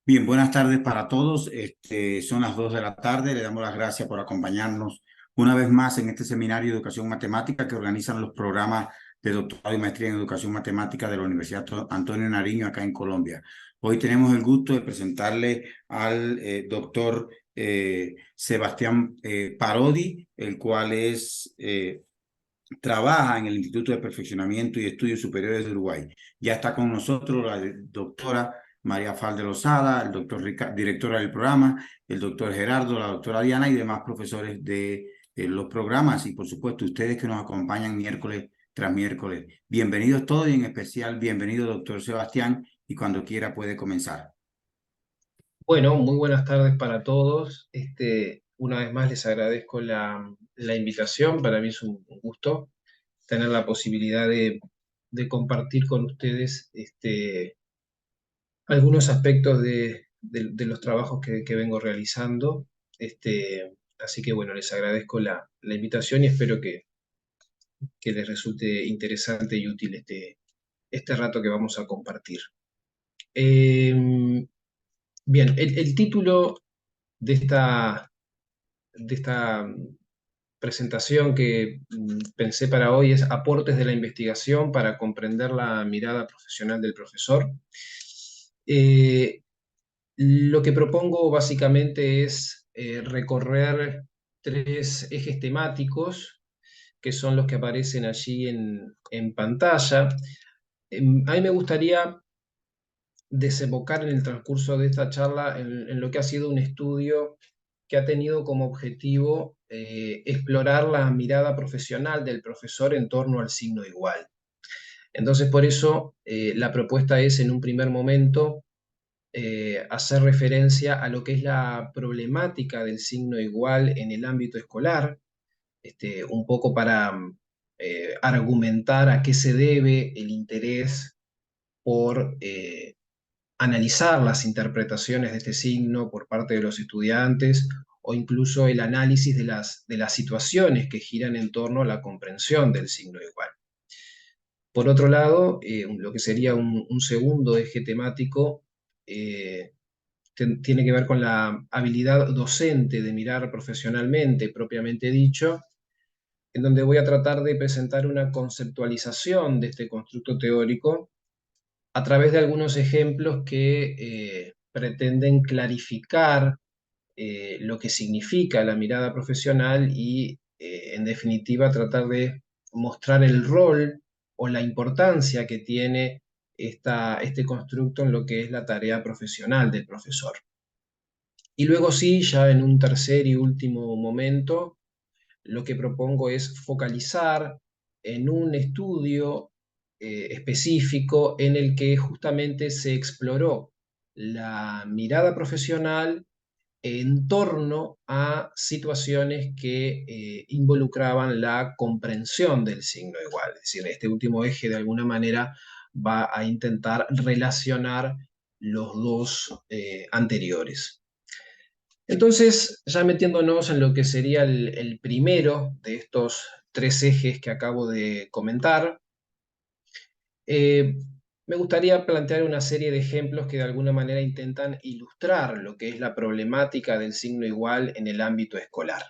Bien, buenas tardes para todos. Son las 2 de la tarde. Le damos las gracias por acompañarnos una vez más en este seminario de educación matemática que organizan los programas de doctorado y maestría en educación matemática de la Universidad Antonio Nariño acá en Colombia. Hoy tenemos el gusto de presentarle al doctor Sebastián Parodi, el cual trabaja en el Instituto de Perfeccionamiento y Estudios Superiores de Uruguay. Ya está con nosotros la doctora María Falde Lozada, el doctor directora del programa, el doctor Gerardo, la doctora Diana y demás profesores de los programas y por supuesto ustedes que nos acompañan miércoles tras miércoles. Bienvenidos todos y en especial bienvenido doctor Sebastián y cuando quiera puede comenzar. Bueno, muy buenas tardes para todos. Una vez más les agradezco la invitación. Para mí es un gusto tener la posibilidad de compartir con ustedes algunos aspectos de los trabajos que vengo realizando. Así que bueno, les agradezco la invitación y espero que les resulte interesante y útil este rato que vamos a compartir. Bien, el título de esta presentación que pensé para hoy es Aportes de la investigación para comprender la mirada profesional del profesor. Eh, lo que propongo básicamente es recorrer tres ejes temáticos que son los que aparecen allí en pantalla. A mí me gustaría desembocar en el transcurso de esta charla en lo que ha sido un estudio que ha tenido como objetivo explorar la mirada profesional del profesor en torno al signo igual. Entonces, por eso, la propuesta es, en un primer momento, hacer referencia a lo que es la problemática del signo igual en el ámbito escolar, un poco para argumentar a qué se debe el interés por analizar las interpretaciones de este signo por parte de los estudiantes o incluso el análisis de las situaciones que giran en torno a la comprensión del signo igual. Por otro lado, lo que sería un segundo eje temático tiene que ver con la habilidad docente de mirar profesionalmente, propiamente dicho, en donde voy a tratar de presentar una conceptualización de este constructo teórico a través de algunos ejemplos que pretenden clarificar lo que significa la mirada profesional y, en definitiva, tratar de mostrar el rol o la importancia que tiene este constructo en lo que es la tarea profesional del profesor. Y luego sí, ya en un tercer y último momento, lo que propongo es focalizar en un estudio específico en el que justamente se exploró la mirada profesional en torno a situaciones que involucraban la comprensión del signo igual. Es decir, este último eje de alguna manera va a intentar relacionar los dos anteriores. Entonces, ya metiéndonos en lo que sería el primero de estos tres ejes que acabo de comentar, eh, me gustaría plantear una serie de ejemplos que de alguna manera intentan ilustrar lo que es la problemática del signo igual en el ámbito escolar.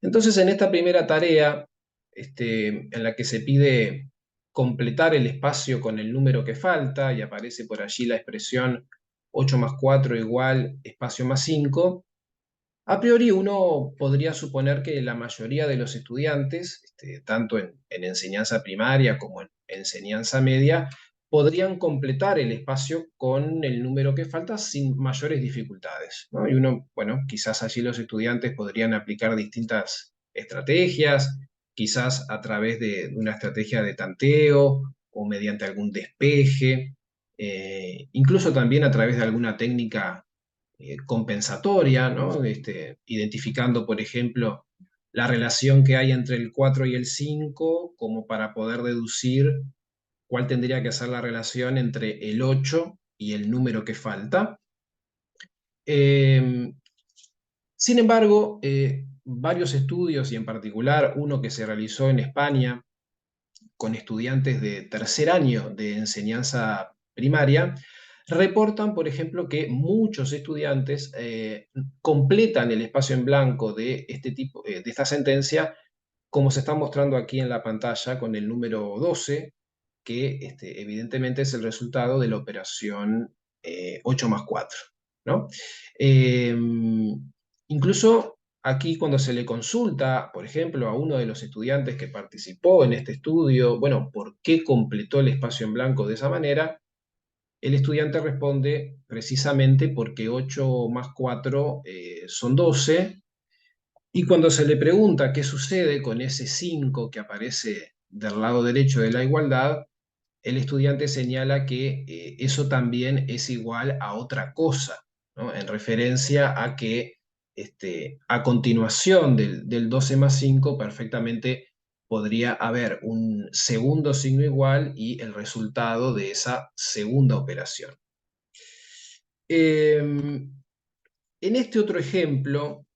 Entonces, en esta primera tarea, en la que se pide completar el espacio con el número que falta, y aparece por allí la expresión 8 más 4 igual espacio más 5, a priori uno podría suponer que la mayoría de los estudiantes, tanto en enseñanza primaria como en enseñanza media, podrían completar el espacio con el número que falta sin mayores dificultades, ¿no? Y uno, bueno, quizás allí los estudiantes podrían aplicar distintas estrategias, quizás a través de una estrategia de tanteo o mediante algún despeje, incluso también a través de alguna técnica compensatoria, ¿no? Identificando, por ejemplo, la relación que hay entre el 4 y el 5, como para poder deducir cuál tendría que ser la relación entre el 8 y el número que falta. Eh, Sin embargo, varios estudios, y en particular uno que se realizó en España con estudiantes de tercer año de enseñanza primaria, reportan, por ejemplo, que muchos estudiantes completan el espacio en blanco de este tipo, de esta sentencia, como se está mostrando aquí en la pantalla con el número 12, que evidentemente es el resultado de la operación 8 más 4, ¿no? Eh, Incluso aquí cuando se le consulta, por ejemplo, a uno de los estudiantes que participó en este estudio, bueno, ¿por qué completó el espacio en blanco de esa manera? El estudiante responde precisamente porque 8 más 4 son 12, y cuando se le pregunta qué sucede con ese 5 que aparece del lado derecho de la igualdad, el estudiante señala que eso también es igual a otra cosa, ¿no? En referencia a que a continuación del 12 más 5 perfectamente podría haber un segundo signo igual y el resultado de esa segunda operación. En este otro ejemplo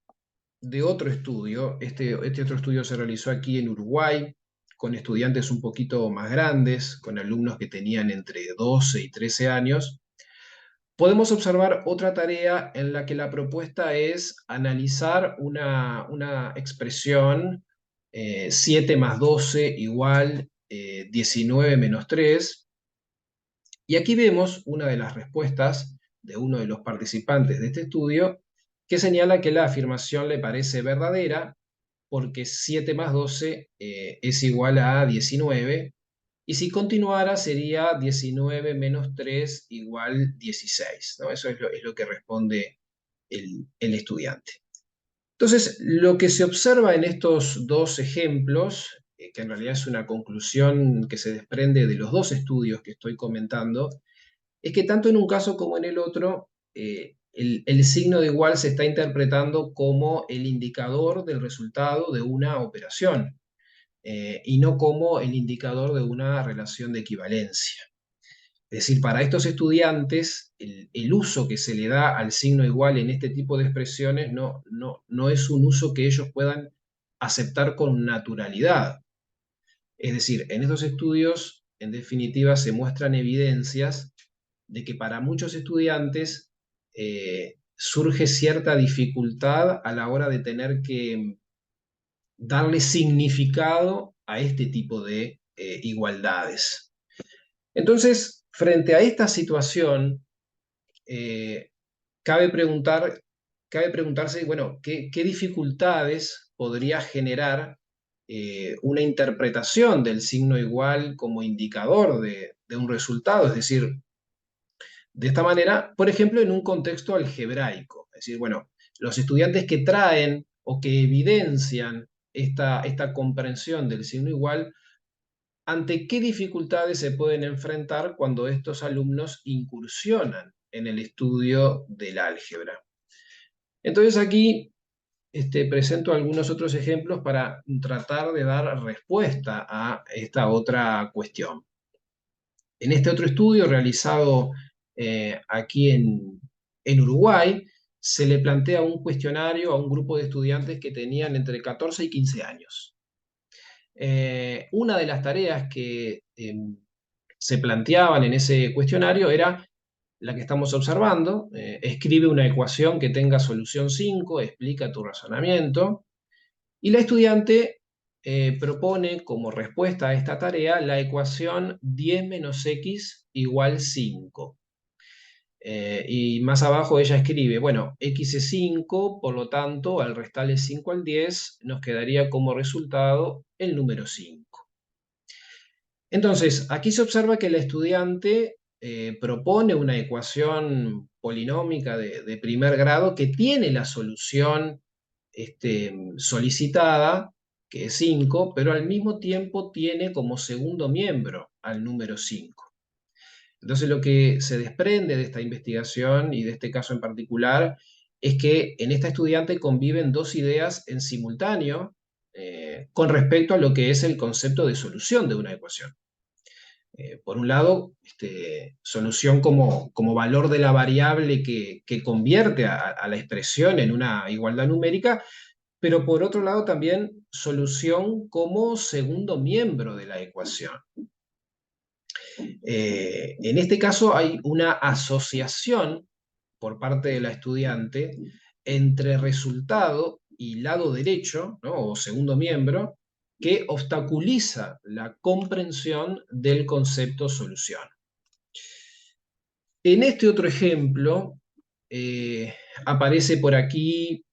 de otro estudio, este otro estudio se realizó aquí en Uruguay, con estudiantes un poquito más grandes, con alumnos que tenían entre 12 y 13 años, podemos observar otra tarea en la que la propuesta es analizar una expresión 7 más 12 igual 19 menos 3. Y aquí vemos una de las respuestas de uno de los participantes de este estudio, que señala que la afirmación le parece verdadera porque 7 más 12 es igual a 19, y si continuara sería 19 menos 3 igual 16, ¿no? Eso es lo que responde el estudiante. Entonces, lo que se observa en estos dos ejemplos, que en realidad es una conclusión que se desprende de los dos estudios que estoy comentando, es que tanto en un caso como en el otro, el signo de igual se está interpretando como el indicador del resultado de una operación, y no como el indicador de una relación de equivalencia. Es decir, para estos estudiantes, el uso que se le da al signo igual en este tipo de expresiones no es un uso que ellos puedan aceptar con naturalidad. Es decir, en estos estudios, en definitiva, se muestran evidencias de que para muchos estudiantes surge cierta dificultad a la hora de tener que darle significado a este tipo de igualdades. Entonces, frente a esta situación, eh, cabe preguntarse, bueno, ¿qué dificultades podría generar una interpretación del signo igual como indicador de un resultado? Es decir, de esta manera, por ejemplo, en un contexto algebraico. Es decir, bueno, los estudiantes que traen o que evidencian esta comprensión del signo igual, ¿ante qué dificultades se pueden enfrentar cuando estos alumnos incursionan en el estudio del álgebra? Entonces aquí presento algunos otros ejemplos para tratar de dar respuesta a esta otra cuestión. En este otro estudio realizado aquí en Uruguay, se le plantea un cuestionario a un grupo de estudiantes que tenían entre 14 y 15 años. Una de las tareas que se planteaban en ese cuestionario era la que estamos observando. Escribe una ecuación que tenga solución 5, explica tu razonamiento, y la estudiante propone como respuesta a esta tarea la ecuación 10 menos x igual 5. Y más abajo ella escribe, bueno, x es 5, por lo tanto, al restarle 5 al 10, nos quedaría como resultado el número 5. Entonces, aquí se observa que la estudiante propone una ecuación polinómica de primer grado que tiene la solución solicitada, que es 5, pero al mismo tiempo tiene como segundo miembro al número 5. Entonces, lo que se desprende de esta investigación y de este caso en particular es que en esta estudiante conviven dos ideas en simultáneo con respecto a lo que es el concepto de solución de una ecuación. Por un lado, solución como valor de la variable que convierte a la expresión en una igualdad numérica, pero por otro lado también solución como segundo miembro de la ecuación. En este caso hay una asociación por parte de la estudiante entre resultado y lado derecho, ¿no? O segundo miembro, que obstaculiza la comprensión del concepto solución. En este otro ejemplo, aparece por aquí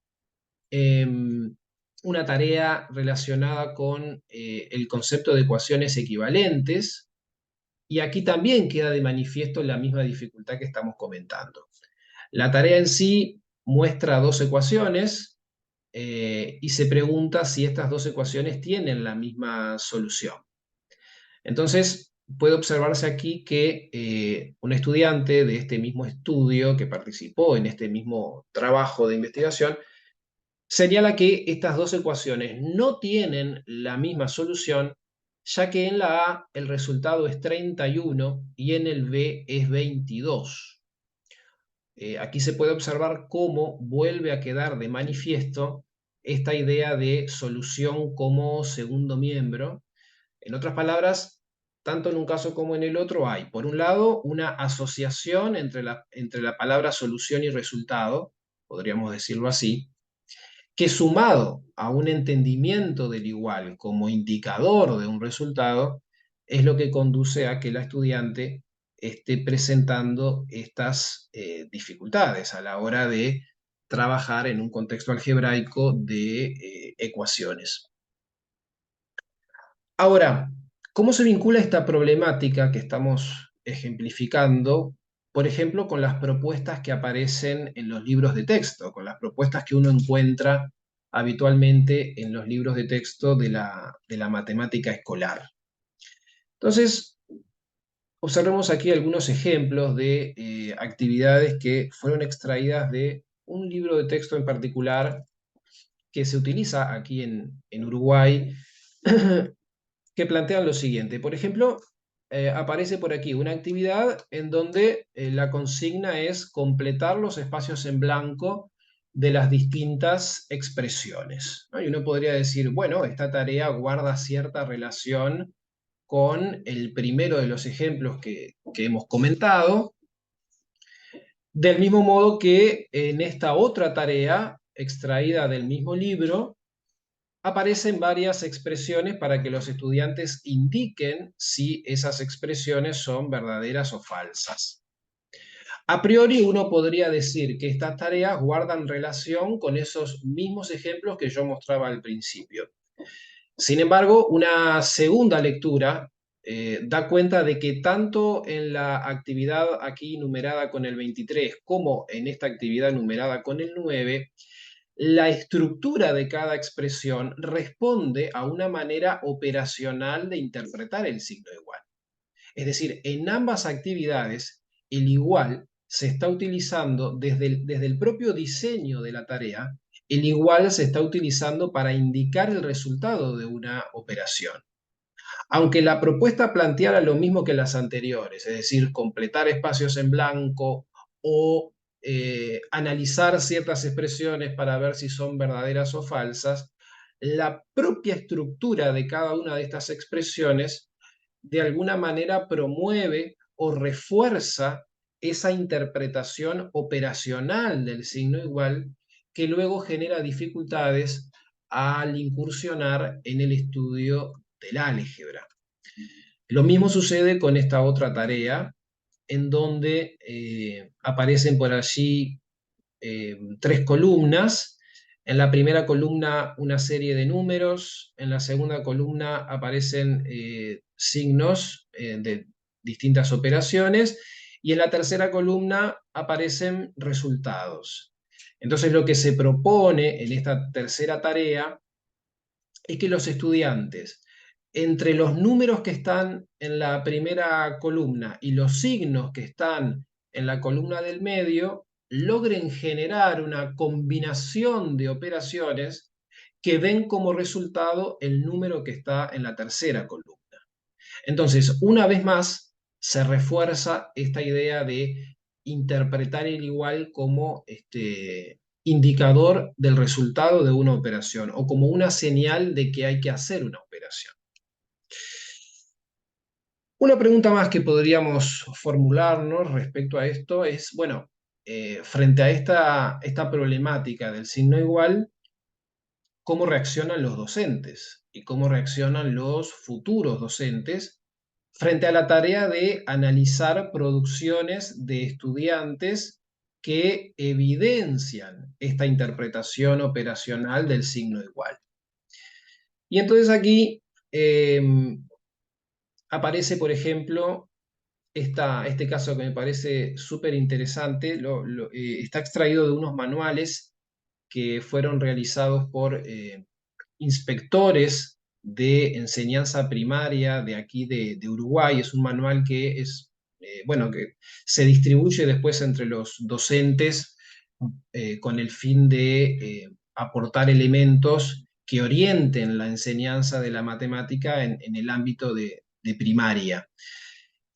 una tarea relacionada con el concepto de ecuaciones equivalentes, y aquí también queda de manifiesto la misma dificultad que estamos comentando. La tarea en sí muestra dos ecuaciones y se pregunta si estas dos ecuaciones tienen la misma solución. Entonces, puede observarse aquí que un estudiante de este mismo estudio que participó en este mismo trabajo de investigación señala que estas dos ecuaciones no tienen la misma solución, ya que en la A el resultado es 31 y en el B es 22. Aquí se puede observar cómo vuelve a quedar de manifiesto esta idea de solución como segundo miembro. En otras palabras, tanto en un caso como en el otro hay, por un lado, una asociación entre la palabra solución y resultado, podríamos decirlo así, que sumado a un entendimiento del igual como indicador de un resultado, es lo que conduce a que la estudiante esté presentando estas dificultades a la hora de trabajar en un contexto algebraico de ecuaciones. Ahora, ¿cómo se vincula esta problemática que estamos ejemplificando, por ejemplo, con las propuestas que aparecen en los libros de texto, con las propuestas que uno encuentra habitualmente en los libros de texto de la matemática escolar? Entonces, observemos aquí algunos ejemplos de actividades que fueron extraídas de un libro de texto en particular que se utiliza aquí en Uruguay que plantean lo siguiente. Por ejemplo, aparece por aquí una actividad en donde la consigna es completar los espacios en blanco de las distintas expresiones, ¿no? Y uno podría decir, bueno, esta tarea guarda cierta relación con el primero de los ejemplos que hemos comentado, del mismo modo que en esta otra tarea, extraída del mismo libro, aparecen varias expresiones para que los estudiantes indiquen si esas expresiones son verdaderas o falsas. A priori uno podría decir que estas tareas guardan relación con esos mismos ejemplos que yo mostraba al principio. Sin embargo, una segunda lectura da cuenta de que tanto en la actividad aquí numerada con el 23 como en esta actividad numerada con el 9, la estructura de cada expresión responde a una manera operacional de interpretar el signo igual. Es decir, en ambas actividades, el igual se está utilizando desde el propio diseño de la tarea, el igual se está utilizando para indicar el resultado de una operación. Aunque la propuesta planteara lo mismo que las anteriores, es decir, completar espacios en blanco o analizar ciertas expresiones para ver si son verdaderas o falsas, la propia estructura de cada una de estas expresiones de alguna manera promueve o refuerza esa interpretación operacional del signo igual que luego genera dificultades al incursionar en el estudio del álgebra. Lo mismo sucede con esta otra tarea, en donde aparecen por allí tres columnas. En la primera columna una serie de números, en la segunda columna aparecen signos de distintas operaciones y en la tercera columna aparecen resultados. Entonces lo que se propone en esta tercera tarea es que los estudiantes, entre los números que están en la primera columna y los signos que están en la columna del medio, logren generar una combinación de operaciones que den como resultado el número que está en la tercera columna. Entonces, una vez más, se refuerza esta idea de interpretar el igual como indicador del resultado de una operación o como una señal de que hay que hacer una operación. Una pregunta más que podríamos formularnos respecto a esto es, bueno, frente a esta problemática del signo igual, ¿cómo reaccionan los docentes y cómo reaccionan los futuros docentes frente a la tarea de analizar producciones de estudiantes que evidencian esta interpretación operacional del signo igual? Y entonces aquí eh, aparece, por ejemplo, este caso que me parece súper interesante, está extraído de unos manuales que fueron realizados por inspectores de enseñanza primaria de aquí de Uruguay. Es un manual que es, bueno, que se distribuye después entre los docentes con el fin de aportar elementos que orienten la enseñanza de la matemática en el ámbito de primaria.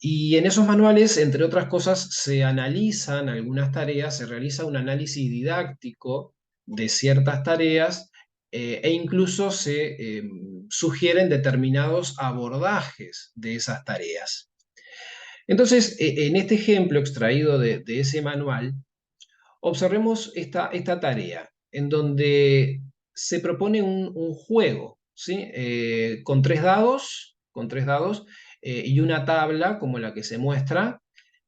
Y en esos manuales, entre otras cosas, se analizan algunas tareas, se realiza un análisis didáctico de ciertas tareas e incluso se sugieren determinados abordajes de esas tareas. Entonces, en este ejemplo extraído de ese manual, observemos esta tarea en donde se propone un juego, ¿sí? Con tres dados y una tabla como la que se muestra.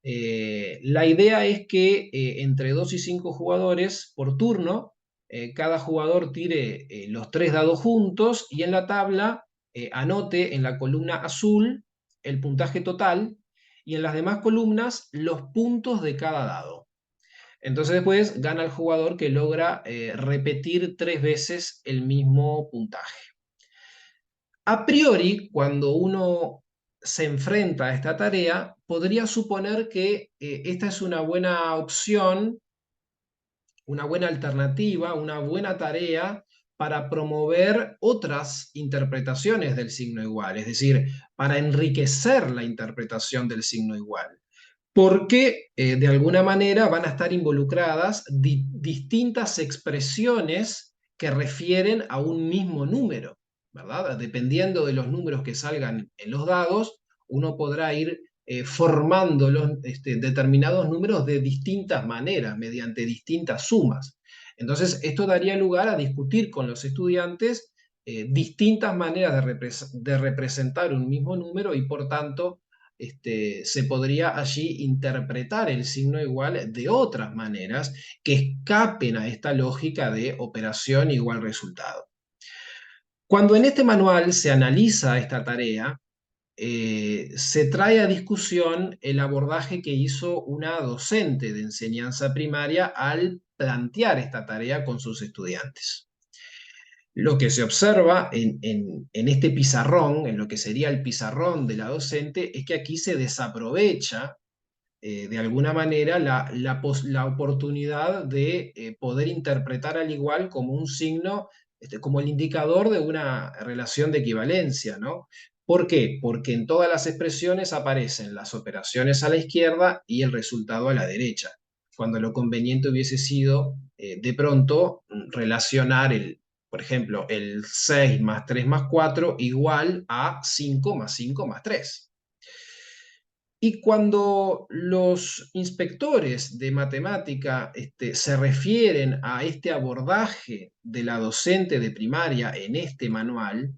La idea es que entre 2 y 5 jugadores por turno, cada jugador tire los tres dados juntos y en la tabla anote en la columna azul el puntaje total y en las demás columnas los puntos de cada dado. Entonces después gana el jugador que logra repetir tres veces el mismo puntaje. A priori, cuando uno se enfrenta a esta tarea, podría suponer que esta es una buena opción, una buena alternativa, una buena tarea para promover otras interpretaciones del signo igual, es decir, para enriquecer la interpretación del signo igual porque de alguna manera van a estar involucradas distintas expresiones que refieren a un mismo número, ¿verdad? Dependiendo de los números que salgan en los dados, uno podrá ir formando determinados números de distintas maneras, mediante distintas sumas. Entonces, esto daría lugar a discutir con los estudiantes distintas maneras de representar un mismo número y, por tanto, se podría allí interpretar el signo igual de otras maneras que escapen a esta lógica de operación igual resultado. Cuando en este manual se analiza esta tarea, se trae a discusión el abordaje que hizo una docente de enseñanza primaria al plantear esta tarea con sus estudiantes. Lo que se observa en este pizarrón, en lo que sería el pizarrón de la docente, es que aquí se desaprovecha de alguna manera la oportunidad de poder interpretar al igual como un signo, como el indicador de una relación de equivalencia, ¿no? ¿Por qué? Porque en todas las expresiones aparecen las operaciones a la izquierda y el resultado a la derecha, cuando lo conveniente hubiese sido de pronto relacionar por ejemplo, el 6 más 3 más 4 igual a 5 más 5 más 3. Y cuando los inspectores de matemática se refieren a este abordaje de la docente de primaria en este manual,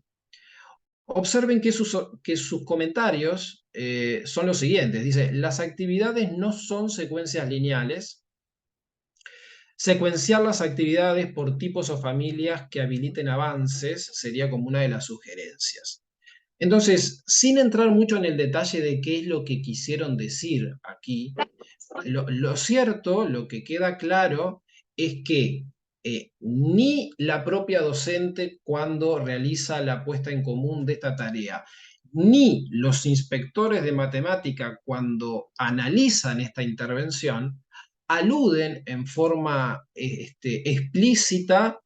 observen que sus comentarios son los siguientes. Dice, las actividades no son secuencias lineales. Secuenciar las actividades por tipos o familias que habiliten avances sería como una de las sugerencias. Entonces, sin entrar mucho en el detalle de qué es lo que quisieron decir aquí, lo cierto, lo que queda claro, es que ni la propia docente cuando realiza la puesta en común de esta tarea, ni los inspectores de matemática cuando analizan esta intervención, aluden en forma explícita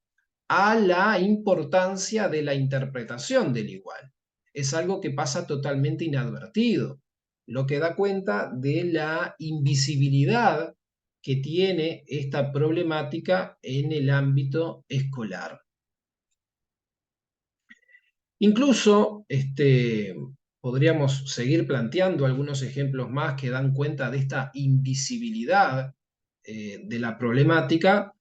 a la importancia de la interpretación del igual. Es algo que pasa totalmente inadvertido, lo que da cuenta de la invisibilidad que tiene esta problemática en el ámbito escolar. Incluso podríamos seguir planteando algunos ejemplos más que dan cuenta de esta invisibilidad de la problemática.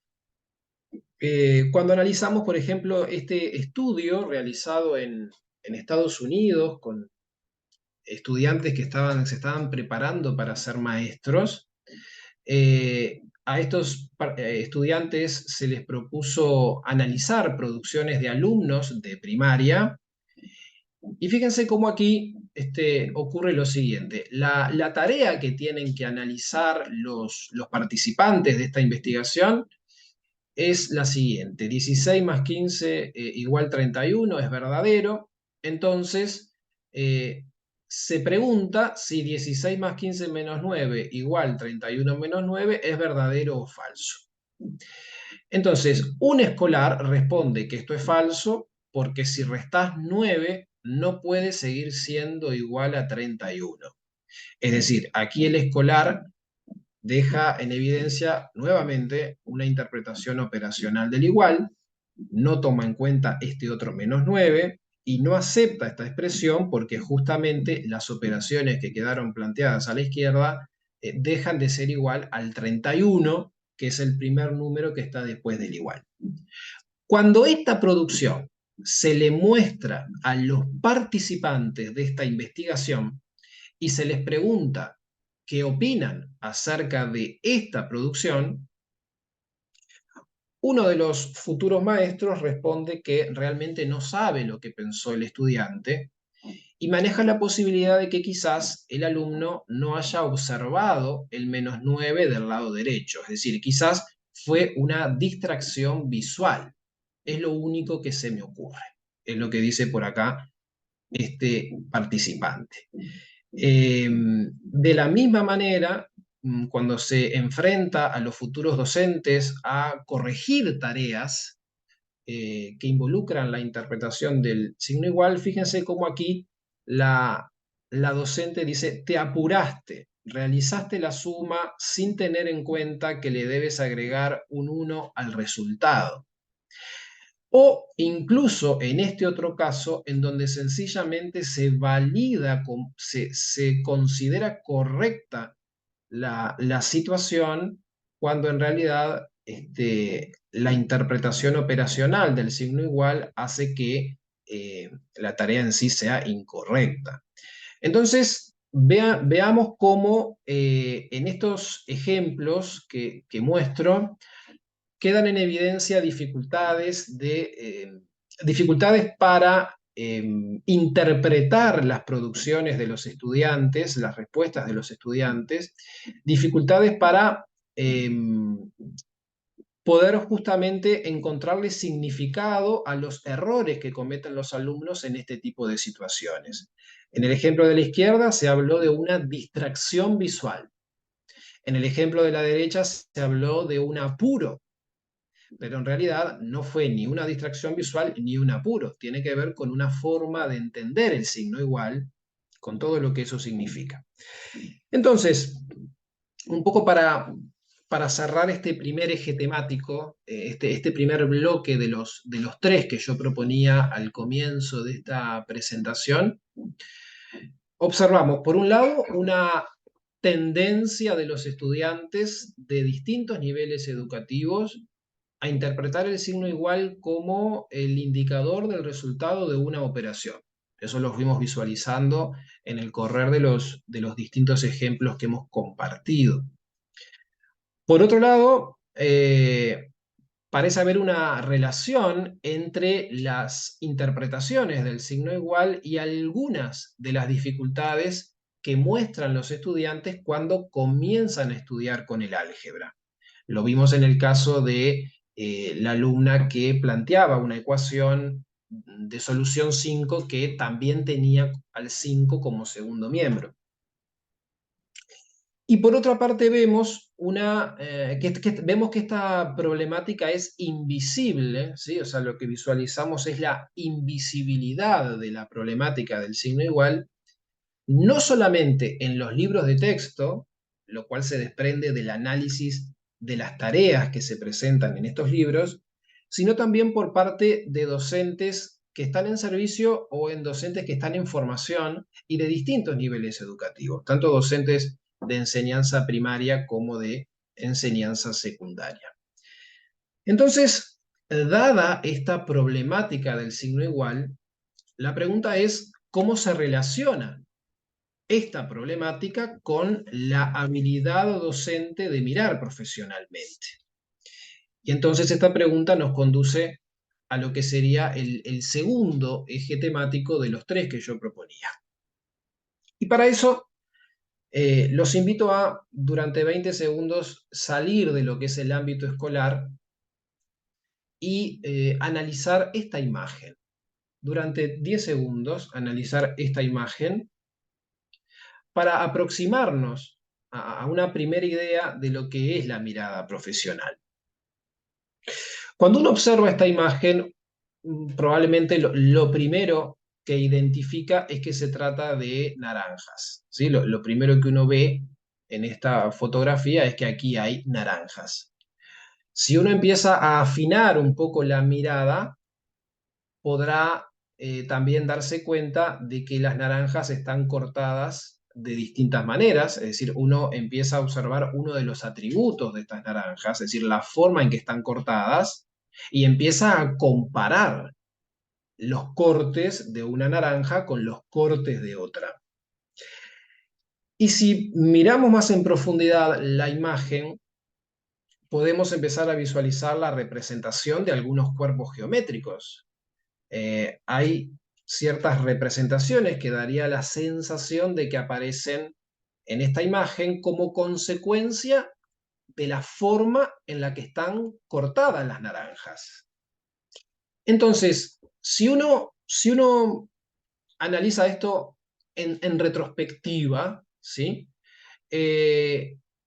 Cuando analizamos, por ejemplo, este estudio realizado en Estados Unidos con estudiantes que se estaban preparando para ser maestros, a estos estudiantes se les propuso analizar producciones de alumnos de primaria. Y fíjense cómo aquí ocurre lo siguiente. La tarea que tienen que analizar los participantes de esta investigación es la siguiente. 16 más 15 igual 31 es verdadero. Entonces, se pregunta si 16 más 15 menos 9 igual 31 menos 9 es verdadero o falso. Entonces, un escolar responde que esto es falso porque si restás 9 no puede seguir siendo igual a 31. Es decir, aquí el escolar deja en evidencia nuevamente una interpretación operacional del igual, no toma en cuenta este otro menos 9 y no acepta esta expresión porque justamente las operaciones que quedaron planteadas a la izquierda dejan de ser igual al 31, que es el primer número que está después del igual. Cuando esta producción se le muestra a los participantes de esta investigación y se les pregunta qué opinan acerca de esta producción, uno de los futuros maestros responde que realmente no sabe lo que pensó el estudiante y maneja la posibilidad de que quizás el alumno no haya observado el menos 9 del lado derecho, es decir, quizás fue una distracción visual. Es lo único que se me ocurre, es lo que dice por acá este participante. De la misma manera, cuando se enfrenta a los futuros docentes a corregir tareas que involucran la interpretación del signo igual, fíjense cómo aquí la docente dice, te apuraste, realizaste la suma sin tener en cuenta que le debes agregar un 1 al resultado. O incluso en este otro caso, en donde sencillamente se valida, se considera correcta la situación, cuando en realidad la interpretación operacional del signo igual hace que la tarea en sí sea incorrecta. Entonces, veamos cómo en estos ejemplos que muestro, quedan en evidencia dificultades para interpretar las producciones de los estudiantes, las respuestas de los estudiantes, dificultades para poder justamente encontrarle significado a los errores que cometen los alumnos en este tipo de situaciones. En el ejemplo de la izquierda se habló de una distracción visual. En el ejemplo de la derecha se habló de un apuro, pero en realidad no fue ni una distracción visual ni un apuro. Tiene que ver con una forma de entender el signo igual, con todo lo que eso significa. Entonces, un poco para cerrar este primer eje temático, este primer bloque de los tres que yo proponía al comienzo de esta presentación, observamos, por un lado, una tendencia de los estudiantes de distintos niveles educativos a interpretar el signo igual como el indicador del resultado de una operación. Eso lo fuimos visualizando en el correr de los distintos ejemplos que hemos compartido. Por otro lado, parece haber una relación entre las interpretaciones del signo igual y algunas de las dificultades que muestran los estudiantes cuando comienzan a estudiar con el álgebra. Lo vimos en el caso de la alumna que planteaba una ecuación de solución 5 que también tenía al 5 como segundo miembro. Y por otra parte vemos, vemos que esta problemática es invisible, ¿sí? O sea, lo que visualizamos es la invisibilidad de la problemática del signo igual, no solamente en los libros de texto, lo cual se desprende del análisis de las tareas que se presentan en estos libros, sino también por parte de docentes que están en servicio o en docentes que están en formación y de distintos niveles educativos, tanto docentes de enseñanza primaria como de enseñanza secundaria. Entonces, dada esta problemática del signo igual, la pregunta es, ¿cómo se relaciona esta problemática con la habilidad docente de mirar profesionalmente? Y entonces esta pregunta nos conduce a lo que sería el segundo eje temático de los tres que yo proponía. Y para eso los invito a, durante 20 segundos, salir de lo que es el ámbito escolar y analizar esta imagen. Durante 10 segundos, analizar esta imagen para aproximarnos a una primera idea de lo que es la mirada profesional. Cuando uno observa esta imagen, probablemente lo primero que identifica es que se trata de naranjas, ¿sí? Lo primero que uno ve en esta fotografía es que aquí hay naranjas. Si uno empieza a afinar un poco la mirada, podrá también darse cuenta de que las naranjas están cortadas de distintas maneras, es decir, uno empieza a observar uno de los atributos de estas naranjas, es decir, la forma en que están cortadas, y empieza a comparar los cortes de una naranja con los cortes de otra. Y si miramos más en profundidad la imagen, podemos empezar a visualizar la representación de algunos cuerpos geométricos. Hay ciertas representaciones que daría la sensación de que aparecen en esta imagen como consecuencia de la forma en la que están cortadas las naranjas. Entonces, si uno analiza esto en retrospectiva, ¿sí?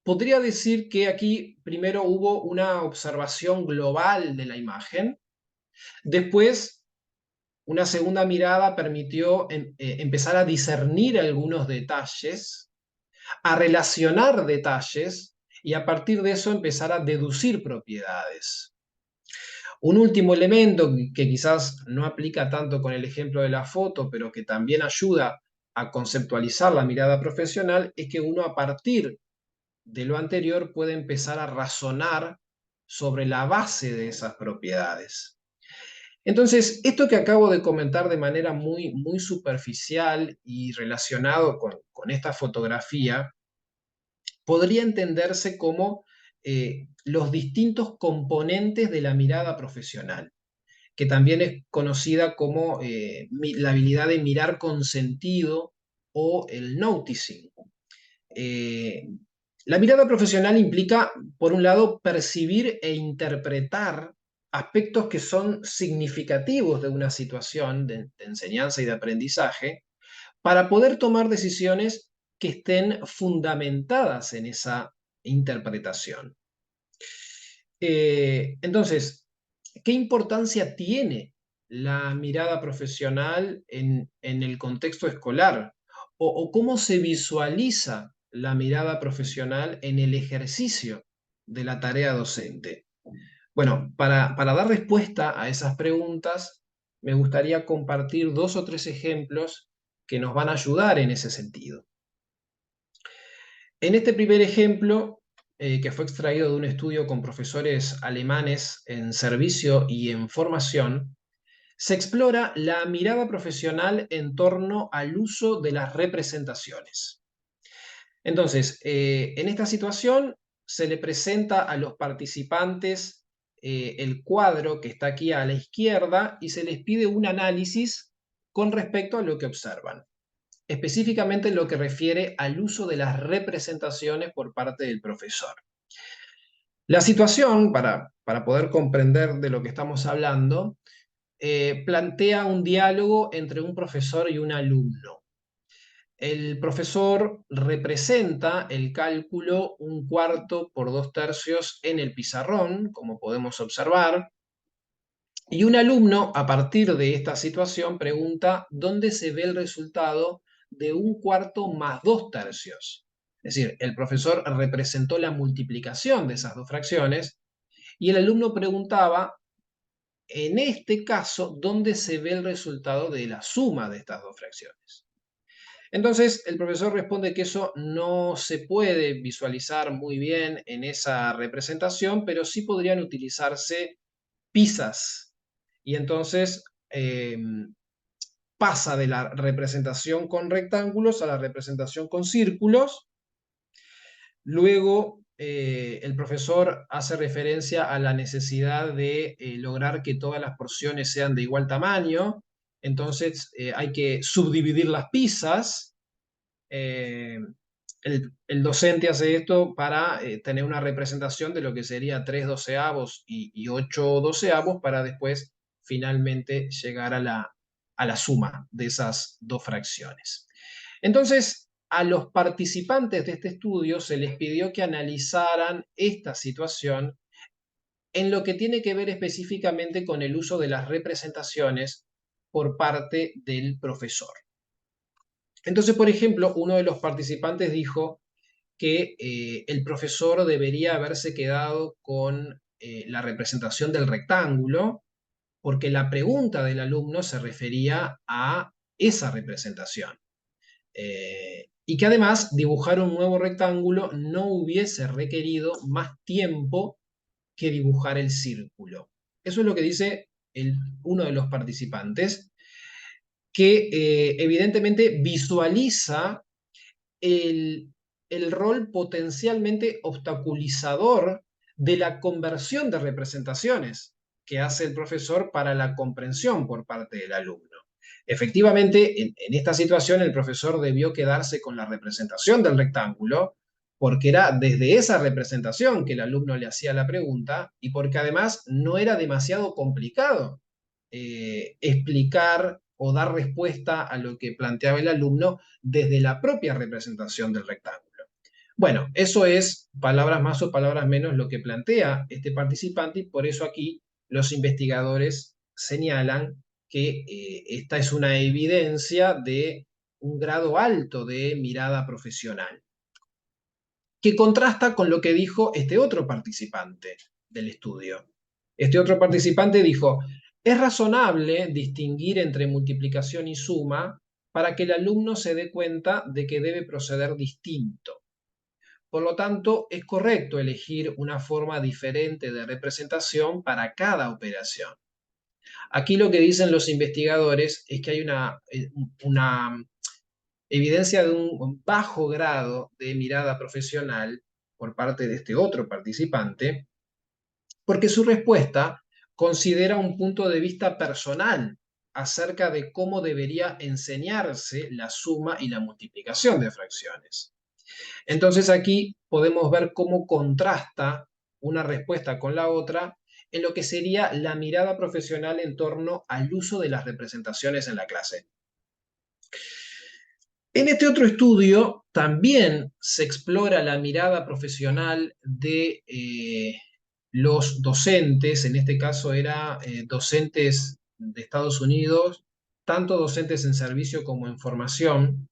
Podría decir que aquí primero hubo una observación global de la imagen, después una segunda mirada permitió empezar a discernir algunos detalles, a relacionar detalles y a partir de eso empezar a deducir propiedades. Un último elemento que quizás no aplica tanto con el ejemplo de la foto, pero que también ayuda a conceptualizar la mirada profesional, es que uno a partir de lo anterior puede empezar a razonar sobre la base de esas propiedades. Entonces, esto que acabo de comentar de manera muy superficial y relacionado con esta fotografía, podría entenderse como los distintos componentes de la mirada profesional, que también es conocida como la habilidad de mirar con sentido o el noticing. Eh, la mirada profesional implica, por un lado, percibir e interpretar aspectos que son significativos de una situación de enseñanza y de aprendizaje para poder tomar decisiones que estén fundamentadas en esa interpretación. Entonces, ¿qué importancia tiene la mirada profesional en el contexto escolar? O cómo se visualiza la mirada profesional en el ejercicio de la tarea docente? Bueno, para dar respuesta a esas preguntas, me gustaría compartir 2 o 3 ejemplos que nos van a ayudar en ese sentido. En este primer ejemplo, que fue extraído de un estudio con profesores alemanes en servicio y en formación, se explora la mirada profesional en torno al uso de las representaciones. Entonces, en esta situación se le presenta a los participantes el cuadro que está aquí a la izquierda y se les pide un análisis con respecto a lo que observan, específicamente en lo que refiere al uso de las representaciones por parte del profesor. La situación, para poder comprender de lo que estamos hablando, plantea un diálogo entre un profesor y un alumno. El profesor representa el cálculo 1/4 por 2/3 en el pizarrón, como podemos observar, y un alumno, a partir de esta situación, pregunta dónde se ve el resultado de 1/4 más 2/3. Es decir, el profesor representó la multiplicación de esas dos fracciones y el alumno preguntaba en este caso donde se ve el resultado de la suma de estas dos fracciones. Entonces, el profesor responde que eso no se puede visualizar muy bien en esa representación, pero sí podrían utilizarse pisas. Y entonces pasa de la representación con rectángulos a la representación con círculos. Luego, el profesor hace referencia a la necesidad de lograr que todas las porciones sean de igual tamaño. Entonces, hay que subdividir las piezas. El docente hace esto para tener una representación de lo que sería 3/12 y 8/12 para después finalmente llegar a la suma de esas dos fracciones. Entonces, a los participantes de este estudio se les pidió que analizaran esta situación en lo que tiene que ver específicamente con el uso de las representaciones por parte del profesor. Entonces, por ejemplo, uno de los participantes dijo que el profesor debería haberse quedado con la representación del rectángulo, porque la pregunta del alumno se refería a esa representación. Y que además dibujar un nuevo rectángulo no hubiese requerido más tiempo que dibujar el círculo. Eso es lo que dice uno de los participantes, que evidentemente visualiza el, el rol potencialmente obstaculizador de la conversión de representaciones que hace el profesor para la comprensión por parte del alumno. Efectivamente, en esta situación el profesor debió quedarse con la representación del rectángulo, porque era desde esa representación que el alumno le hacía la pregunta y porque además no era demasiado complicado explicar o dar respuesta a lo que planteaba el alumno desde la propia representación del rectángulo. Bueno, eso es palabras más o palabras menos lo que plantea este participante y por eso aquí los investigadores señalan que esta es una evidencia de un grado alto de mirada profesional, que contrasta con lo que dijo este otro participante del estudio. Este otro participante dijo, es razonable distinguir entre multiplicación y suma para que el alumno se dé cuenta de que debe proceder distinto. Por lo tanto, es correcto elegir una forma diferente de representación para cada operación. Aquí lo que dicen los investigadores es que hay una evidencia de un bajo grado de mirada profesional por parte de este otro participante, porque su respuesta considera un punto de vista personal acerca de cómo debería enseñarse la suma y la multiplicación de fracciones. Entonces aquí podemos ver cómo contrasta una respuesta con la otra en lo que sería la mirada profesional en torno al uso de las representaciones en la clase. En este otro estudio también se explora la mirada profesional de los docentes, en este caso era docentes de Estados Unidos, tanto docentes en servicio como en formación.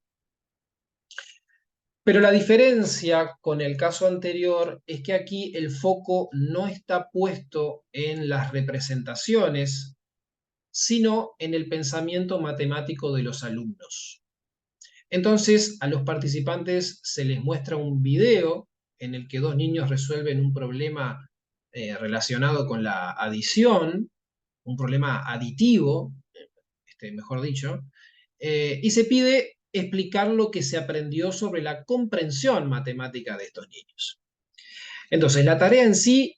Pero la diferencia con el caso anterior es que aquí el foco no está puesto en las representaciones, sino en el pensamiento matemático de los alumnos. Entonces, a los participantes se les muestra un video en el que dos niños resuelven un problema relacionado con la adición, un problema aditivo, mejor dicho, y se pide explicar lo que se aprendió sobre la comprensión matemática de estos niños. Entonces, la tarea en sí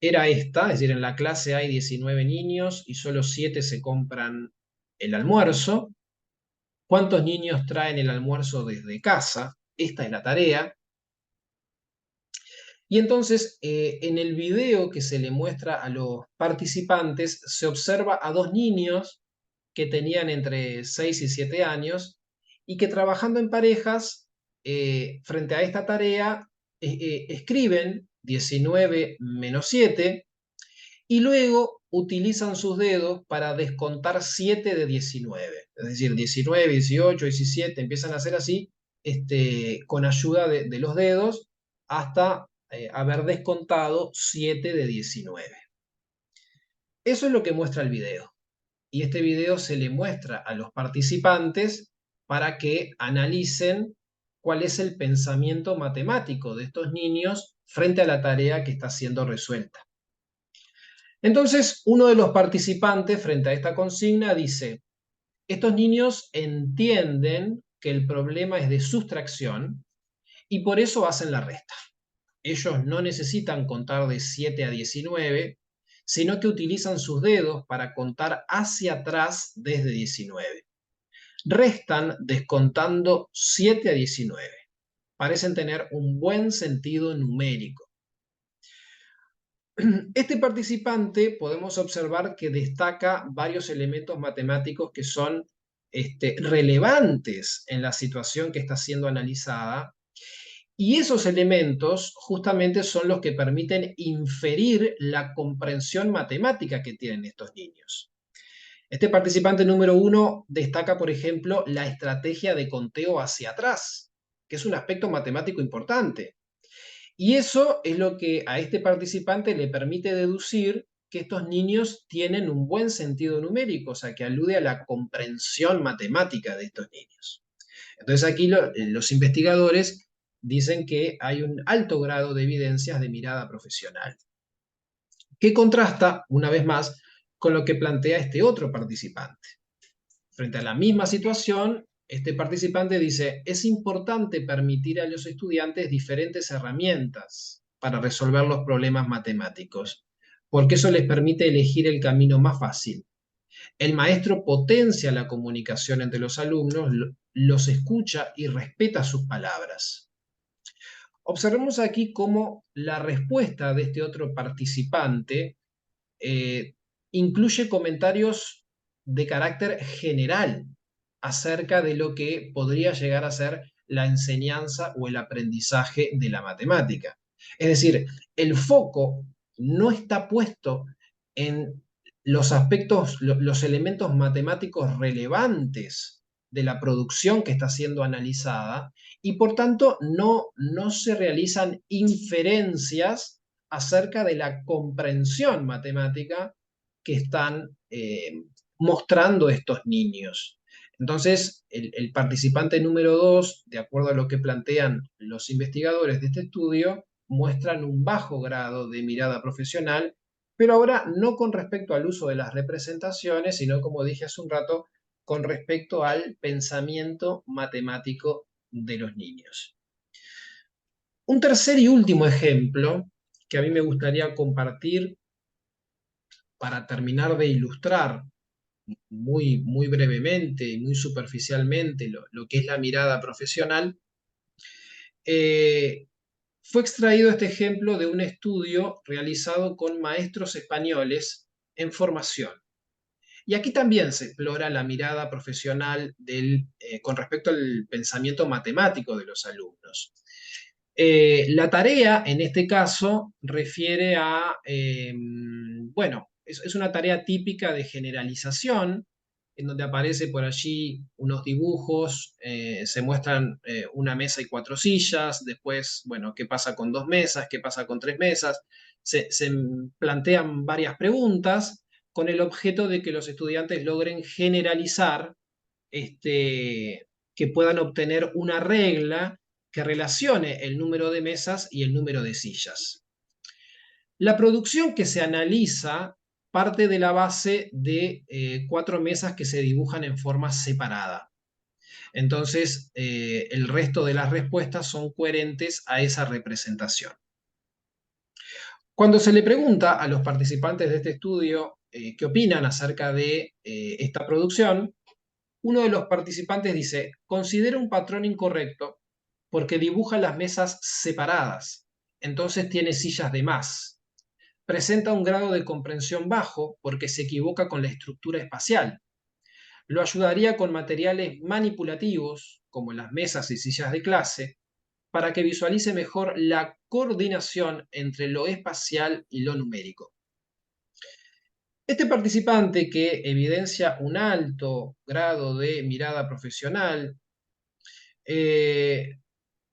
era esta, es decir, en la clase hay 19 niños y solo 7 se compran el almuerzo. ¿Cuántos niños traen el almuerzo desde casa? Esta es la tarea. Y entonces, en el video que se le muestra a los participantes, se observa a dos niños que tenían entre 6 y 7 años y que trabajando en parejas, frente a esta tarea, escriben 19 menos 7 y luego utilizan sus dedos para descontar 7 de 19. Es decir, 19, 18, 17, empiezan a hacer así, con ayuda de los dedos, hasta haber descontado 7 de 19. Eso es lo que muestra el video. Y este video se le muestra a los participantes para que analicen cuál es el pensamiento matemático de estos niños frente a la tarea que está siendo resuelta. Entonces, uno de los participantes frente a esta consigna dice, estos niños entienden que el problema es de sustracción y por eso hacen la resta. Ellos no necesitan contar de 7 a 19, sino que utilizan sus dedos para contar hacia atrás desde 19. Restan descontando 7 a 19. Parecen tener un buen sentido numérico. Este participante podemos observar que destaca varios elementos matemáticos que son relevantes en la situación que está siendo analizada, y esos elementos justamente son los que permiten inferir la comprensión matemática que tienen estos niños. Este participante número 1 destaca, por ejemplo, la estrategia de conteo hacia atrás, que es un aspecto matemático importante. Y eso es lo que a este participante le permite deducir que estos niños tienen un buen sentido numérico, o sea, que alude a la comprensión matemática de estos niños. Entonces aquí los investigadores dicen que hay un alto grado de evidencias de mirada profesional, que contrasta, una vez más, con lo que plantea este otro participante. Frente a la misma situación, este participante dice, es importante permitir a los estudiantes diferentes herramientas para resolver los problemas matemáticos, porque eso les permite elegir el camino más fácil. El maestro potencia la comunicación entre los alumnos, los escucha y respeta sus palabras. Observemos aquí cómo la respuesta de este otro participante eh, incluye comentarios de carácter general acerca de lo que podría llegar a ser la enseñanza o el aprendizaje de la matemática. Es decir, el foco no está puesto en los aspectos, los elementos matemáticos relevantes de la producción que está siendo analizada y por tanto no se realizan inferencias acerca de la comprensión matemática que están mostrando estos niños. Entonces, el participante número 2, de acuerdo a lo que plantean los investigadores de este estudio, muestran un bajo grado de mirada profesional, pero ahora no con respecto al uso de las representaciones, sino, como dije hace un rato, con respecto al pensamiento matemático de los niños. Un tercer y último ejemplo que a mí me gustaría compartir para terminar de ilustrar muy brevemente y muy superficialmente lo que es la mirada profesional, eh, fue extraído este ejemplo de un estudio realizado con maestros españoles en formación. Y aquí también se explora la mirada profesional con respecto al pensamiento matemático de los alumnos. La tarea, en este caso, refiere a, bueno, es una tarea típica de generalización, en donde aparece por allí unos dibujos, se muestran una mesa y 4 sillas, después, bueno, qué pasa con 2 mesas, qué pasa con 3 mesas, se plantean varias preguntas con el objeto de que los estudiantes logren generalizar, que puedan obtener una regla que relacione el número de mesas y el número de sillas. La producción que se analiza parte de la base de 4 mesas que se dibujan en forma separada. Entonces, el resto de las respuestas son coherentes a esa representación. Cuando se le pregunta a los participantes de este estudio qué opinan acerca de esta producción, uno de los participantes dice, considera un patrón incorrecto porque dibuja las mesas separadas, entonces tiene sillas de más. Presenta un grado de comprensión bajo porque se equivoca con la estructura espacial. Lo ayudaría con materiales manipulativos, como las mesas y sillas de clase, para que visualice mejor la coordinación entre lo espacial y lo numérico. Este participante, que evidencia un alto grado de mirada profesional,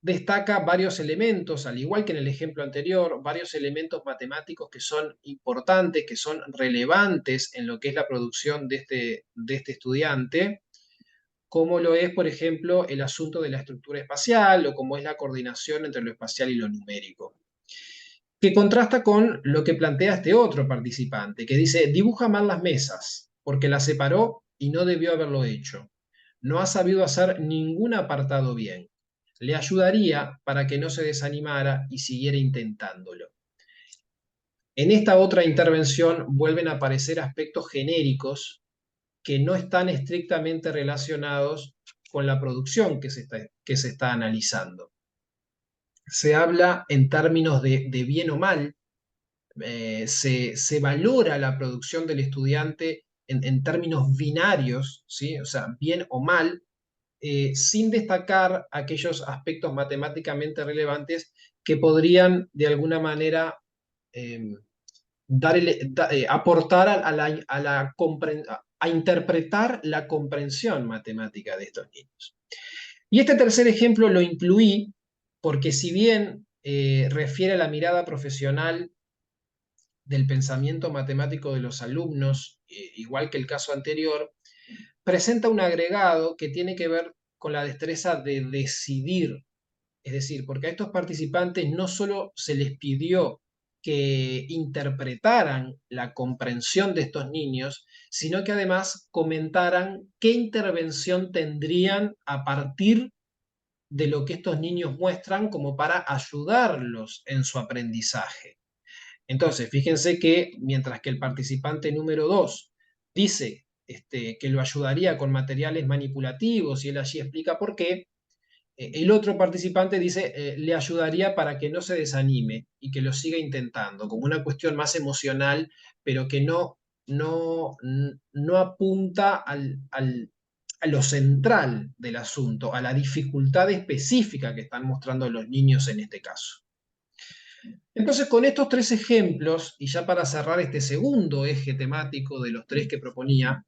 destaca varios elementos, al igual que en el ejemplo anterior, varios elementos matemáticos que son importantes, que son relevantes en lo que es la producción de este estudiante, como lo es, por ejemplo, el asunto de la estructura espacial o como es la coordinación entre lo espacial y lo numérico, que contrasta con lo que plantea este otro participante, que dice, dibuja mal las mesas, porque las separó y no debió haberlo hecho. No ha sabido hacer ningún apartado bien. Le ayudaría para que no se desanimara y siguiera intentándolo. En esta otra intervención vuelven a aparecer aspectos genéricos que no están estrictamente relacionados con la producción que se está analizando. Se habla en términos de bien o mal, se valora la producción del estudiante en términos binarios, ¿sí? O sea, bien o mal, sin destacar aquellos aspectos matemáticamente relevantes que podrían de alguna manera eh, aportar a interpretar la comprensión matemática de estos niños. Y este tercer ejemplo lo incluí porque si bien refiere a la mirada profesional del pensamiento matemático de los alumnos, igual que el caso anterior, presenta un agregado que tiene que ver con la destreza de decidir. Es decir, porque a estos participantes no solo se les pidió que interpretaran la comprensión de estos niños, sino que además comentaran qué intervención tendrían a partir de lo que estos niños muestran como para ayudarlos en su aprendizaje. Entonces, fíjense que mientras que el participante número 2 dice que lo ayudaría con materiales manipulativos y él allí explica por qué, el otro participante dice le ayudaría para que no se desanime y que lo siga intentando, como una cuestión más emocional, pero que no apunta a lo central del asunto, a la dificultad específica que están mostrando los niños en este caso. Entonces, con estos tres ejemplos, y ya para cerrar este segundo eje temático de los tres que proponía,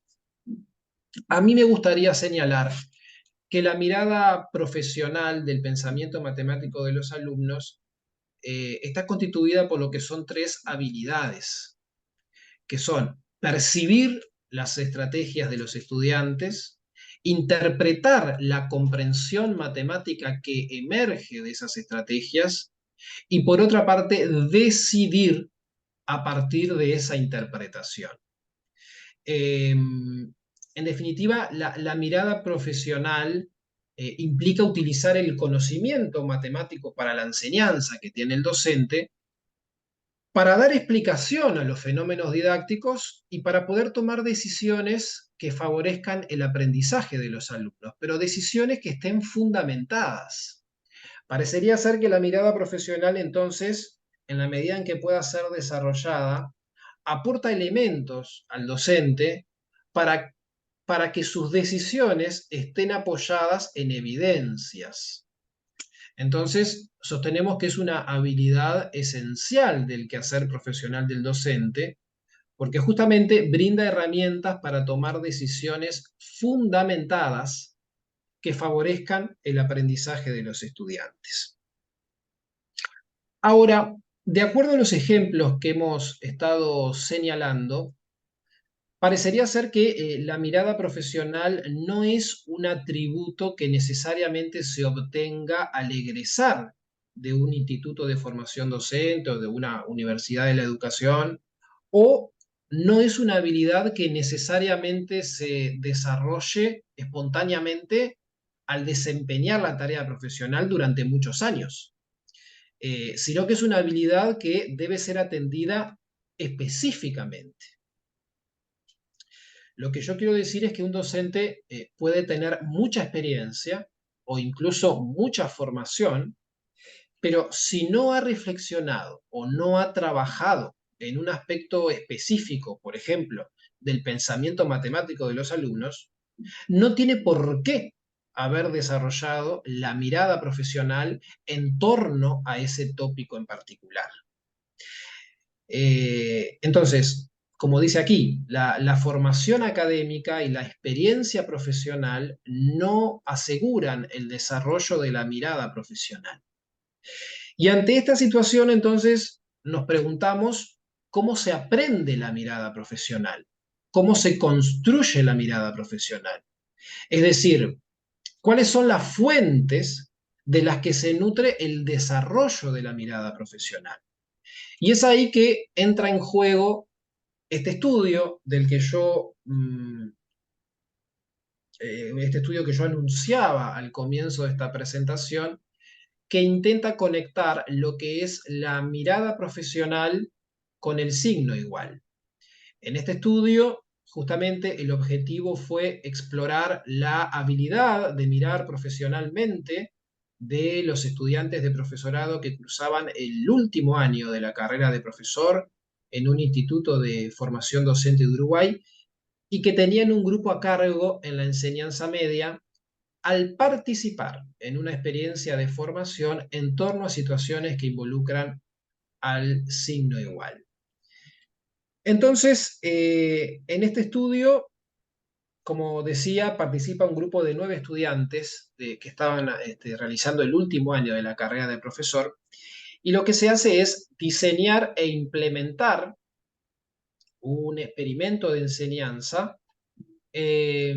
a mí me gustaría señalar que la mirada profesional del pensamiento matemático de los alumnos está constituida por lo que son tres habilidades, que son percibir las estrategias de los estudiantes, interpretar la comprensión matemática que emerge de esas estrategias y por otra parte decidir a partir de esa interpretación. En definitiva, la mirada profesional implica utilizar el conocimiento matemático para la enseñanza que tiene el docente para dar explicación a los fenómenos didácticos y para poder tomar decisiones que favorezcan el aprendizaje de los alumnos, pero decisiones que estén fundamentadas. Parecería ser que la mirada profesional entonces, en la medida en que pueda ser desarrollada, aporta elementos al docente para, para que sus decisiones estén apoyadas en evidencias. Entonces, sostenemos que es una habilidad esencial del quehacer profesional del docente, porque justamente brinda herramientas para tomar decisiones fundamentadas que favorezcan el aprendizaje de los estudiantes. Ahora, de acuerdo a los ejemplos que hemos estado señalando, parecería ser que la mirada profesional no es un atributo que necesariamente se obtenga al egresar de un instituto de formación docente o de una universidad de la educación, o no es una habilidad que necesariamente se desarrolle espontáneamente al desempeñar la tarea profesional durante muchos años, sino que es una habilidad que debe ser atendida específicamente. Lo que yo quiero decir es que un docente puede tener mucha experiencia o incluso mucha formación, pero si no ha reflexionado o no ha trabajado en un aspecto específico, por ejemplo, del pensamiento matemático de los alumnos, no tiene por qué haber desarrollado la mirada profesional en torno a ese tópico en particular. Entonces, como dice aquí, la formación académica y la experiencia profesional no aseguran el desarrollo de la mirada profesional. Y ante esta situación, entonces, nos preguntamos cómo se aprende la mirada profesional, cómo se construye la mirada profesional. Es decir, cuáles son las fuentes de las que se nutre el desarrollo de la mirada profesional. Y es ahí que entra en juego este estudio del que yo, este estudio que yo anunciaba al comienzo de esta presentación, que intenta conectar lo que es la mirada profesional con el signo igual. En este estudio, justamente el objetivo fue explorar la habilidad de mirar profesionalmente de los estudiantes de profesorado que cursaban el último año de la carrera de profesor en un instituto de formación docente de Uruguay y que tenían un grupo a cargo en la enseñanza media al participar en una experiencia de formación en torno a situaciones que involucran al signo igual. Entonces, en este estudio, como decía, participa un grupo de 9 estudiantes que estaban realizando el último año de la carrera de profesor, y lo que se hace es diseñar e implementar un experimento de enseñanza eh,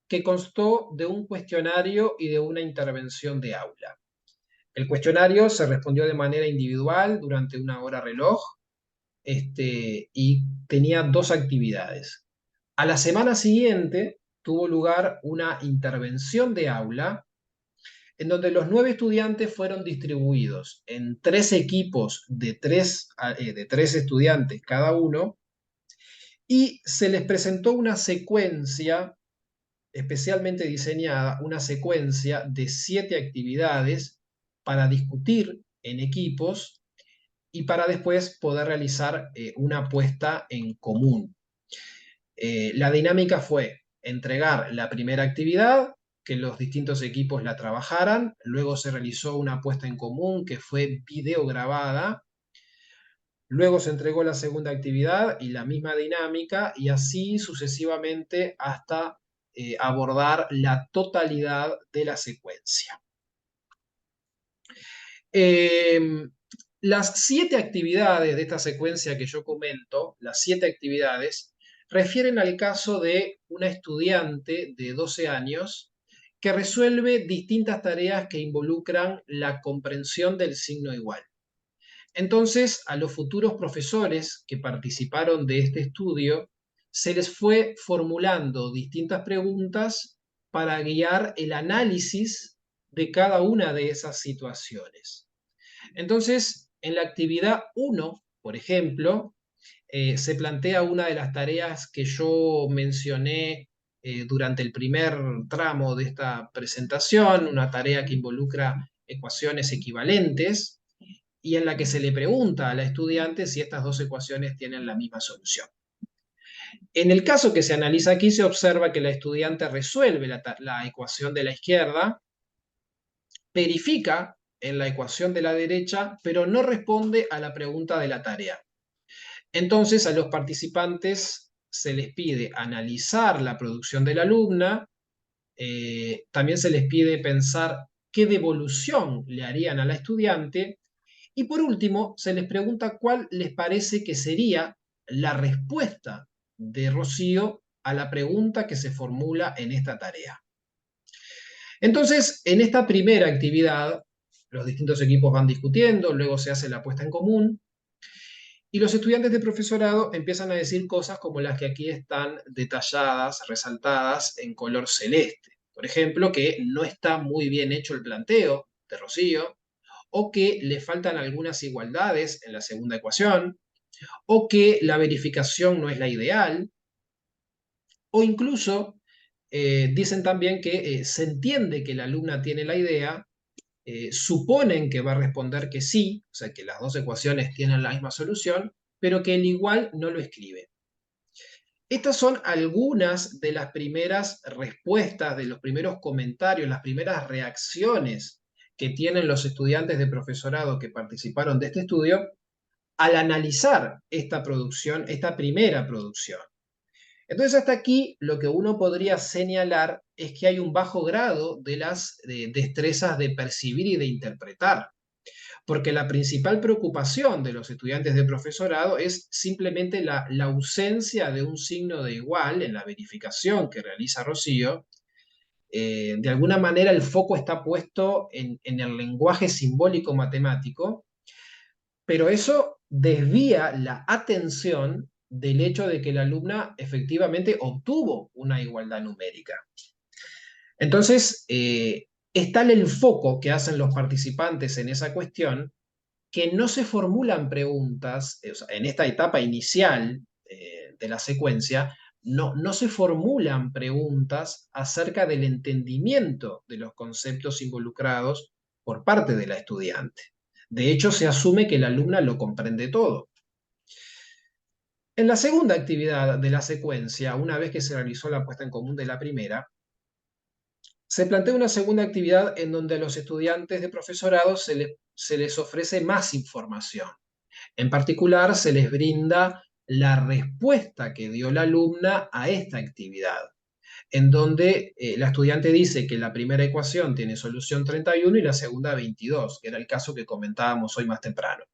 que constó de un cuestionario y de una intervención de aula. El cuestionario se respondió de manera individual durante una hora reloj y tenía 2 actividades. A la semana siguiente tuvo lugar una intervención de aula en donde los 9 estudiantes fueron distribuidos en 3 equipos de 3 estudiantes cada uno y se les presentó una secuencia especialmente diseñada, una secuencia de 7 actividades para discutir en equipos y para después poder realizar una apuesta en común. La dinámica fue entregar la primera actividad, que los distintos equipos la trabajaran, luego se realizó una apuesta en común que fue videograbada, luego se entregó la segunda actividad y la misma dinámica, y así sucesivamente hasta abordar la totalidad de la secuencia. Las 7 actividades de esta secuencia que yo comento, las 7 actividades, refieren al caso de una estudiante de 12 años que resuelve distintas tareas que involucran la comprensión del signo igual. Entonces, a los futuros profesores que participaron de este estudio, se les fue formulando distintas preguntas para guiar el análisis de cada una de esas situaciones. Entonces, en la actividad 1, por ejemplo, se plantea una de las tareas que yo mencioné durante el primer tramo de esta presentación, una tarea que involucra ecuaciones equivalentes y en la que se le pregunta a la estudiante si estas 2 ecuaciones tienen la misma solución. En el caso que se analiza aquí, se observa que la estudiante resuelve la ecuación de la izquierda, verifica en la ecuación de la derecha, pero no responde a la pregunta de la tarea. Entonces, a los participantes se les pide analizar la producción de la alumna, también se les pide pensar qué devolución le harían a la estudiante, y por último, se les pregunta cuál les parece que sería la respuesta de Rocío a la pregunta que se formula en esta tarea. Entonces, en esta primera actividad, los distintos equipos van discutiendo, luego se hace la puesta en común, y los estudiantes de profesorado empiezan a decir cosas como las que aquí están detalladas, resaltadas en color celeste. Por ejemplo, que no está muy bien hecho el planteo de Rocío, o que le faltan algunas igualdades en la segunda ecuación, o que la verificación no es la ideal, o incluso dicen también que se entiende que la alumna tiene la idea, suponen que va a responder que sí, o sea que las 2 ecuaciones tienen la misma solución, pero que el igual no lo escribe. Estas son algunas de las primeras respuestas, de los primeros comentarios, las primeras reacciones que tienen los estudiantes de profesorado que participaron de este estudio al analizar esta producción, esta primera producción. Entonces hasta aquí lo que uno podría señalar es que hay un bajo grado de las destrezas de percibir y de interpretar, porque la principal preocupación de los estudiantes de profesorado es simplemente la ausencia de un signo de igual en la verificación que realiza Rocío. De alguna manera el foco está puesto en el lenguaje simbólico matemático, pero eso desvía la atención del hecho de que la alumna efectivamente obtuvo una igualdad numérica. Entonces, es tal el foco que hacen los participantes en esa cuestión que no se formulan preguntas, o sea, en esta etapa inicial de la secuencia, no se formulan preguntas acerca del entendimiento de los conceptos involucrados por parte de la estudiante. De hecho, se asume que la alumna lo comprende todo. En la segunda actividad de la secuencia, una vez que se realizó la puesta en común de la primera, se plantea una segunda actividad en donde a los estudiantes de profesorado se les ofrece más información. En particular, se les brinda la respuesta que dio la alumna a esta actividad, en donde la estudiante dice que la primera ecuación tiene solución 31 y la segunda 22, que era el caso que comentábamos hoy más temprano.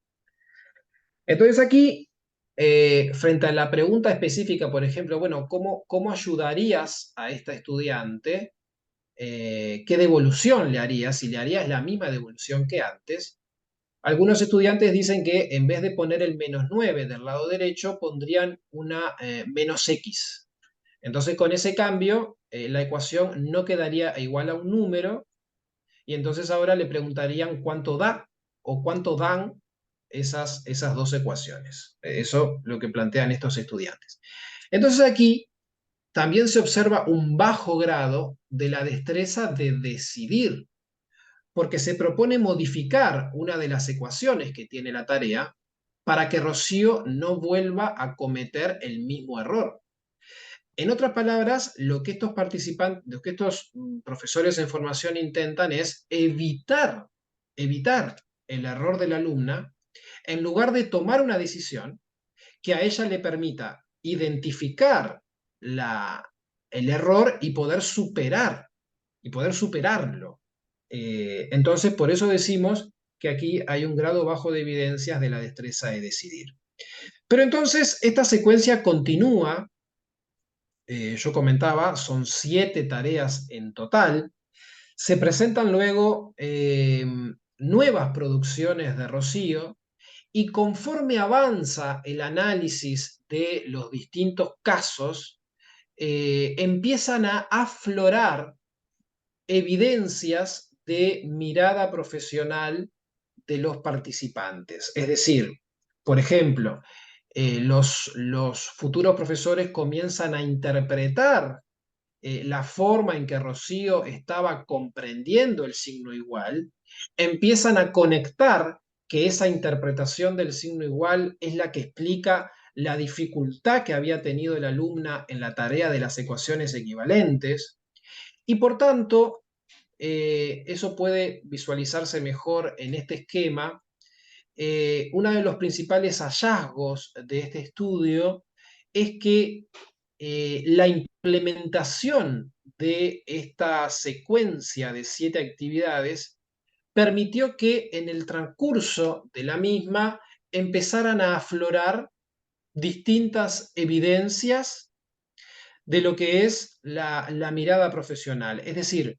Entonces aquí, frente a la pregunta específica, por ejemplo, bueno, ¿cómo ayudarías a esta estudiante? ¿Qué devolución le harías? Si le harías la misma devolución que antes. Algunos estudiantes dicen que en vez de poner el -9 del lado derecho, pondrían una menos x. Entonces, con ese cambio, la ecuación no quedaría igual a un número, y entonces ahora le preguntarían cuánto da o cuánto dan esas dos ecuaciones. Eso es lo que plantean estos estudiantes. Entonces aquí también se observa un bajo grado de la destreza de decidir, porque se propone modificar una de las ecuaciones que tiene la tarea para que Rocío no vuelva a cometer el mismo error. En otras palabras, lo que estos participantes, lo que estos profesores en formación intentan es evitar el error de la alumna en lugar de tomar una decisión que a ella le permita identificar el error y poder superarlo. Entonces, por eso decimos que aquí hay un grado bajo de evidencias de la destreza de decidir. Pero entonces, esta secuencia continúa. Yo comentaba, son 7 tareas en total. Se presentan luego nuevas producciones de Rocío, y conforme avanza el análisis de los distintos casos, empiezan a aflorar evidencias de mirada profesional de los participantes. Es decir, por ejemplo, los futuros profesores comienzan a interpretar la forma en que Rocío estaba comprendiendo el signo igual, empiezan a conectar que esa interpretación del signo igual es la que explica la dificultad que había tenido la alumna en la tarea de las ecuaciones equivalentes, y por tanto, eso puede visualizarse mejor en este esquema. Uno de los principales hallazgos de este estudio es que la implementación de esta secuencia de 7 actividades permitió que en el transcurso de la misma empezaran a aflorar distintas evidencias de lo que es la mirada profesional. Es decir,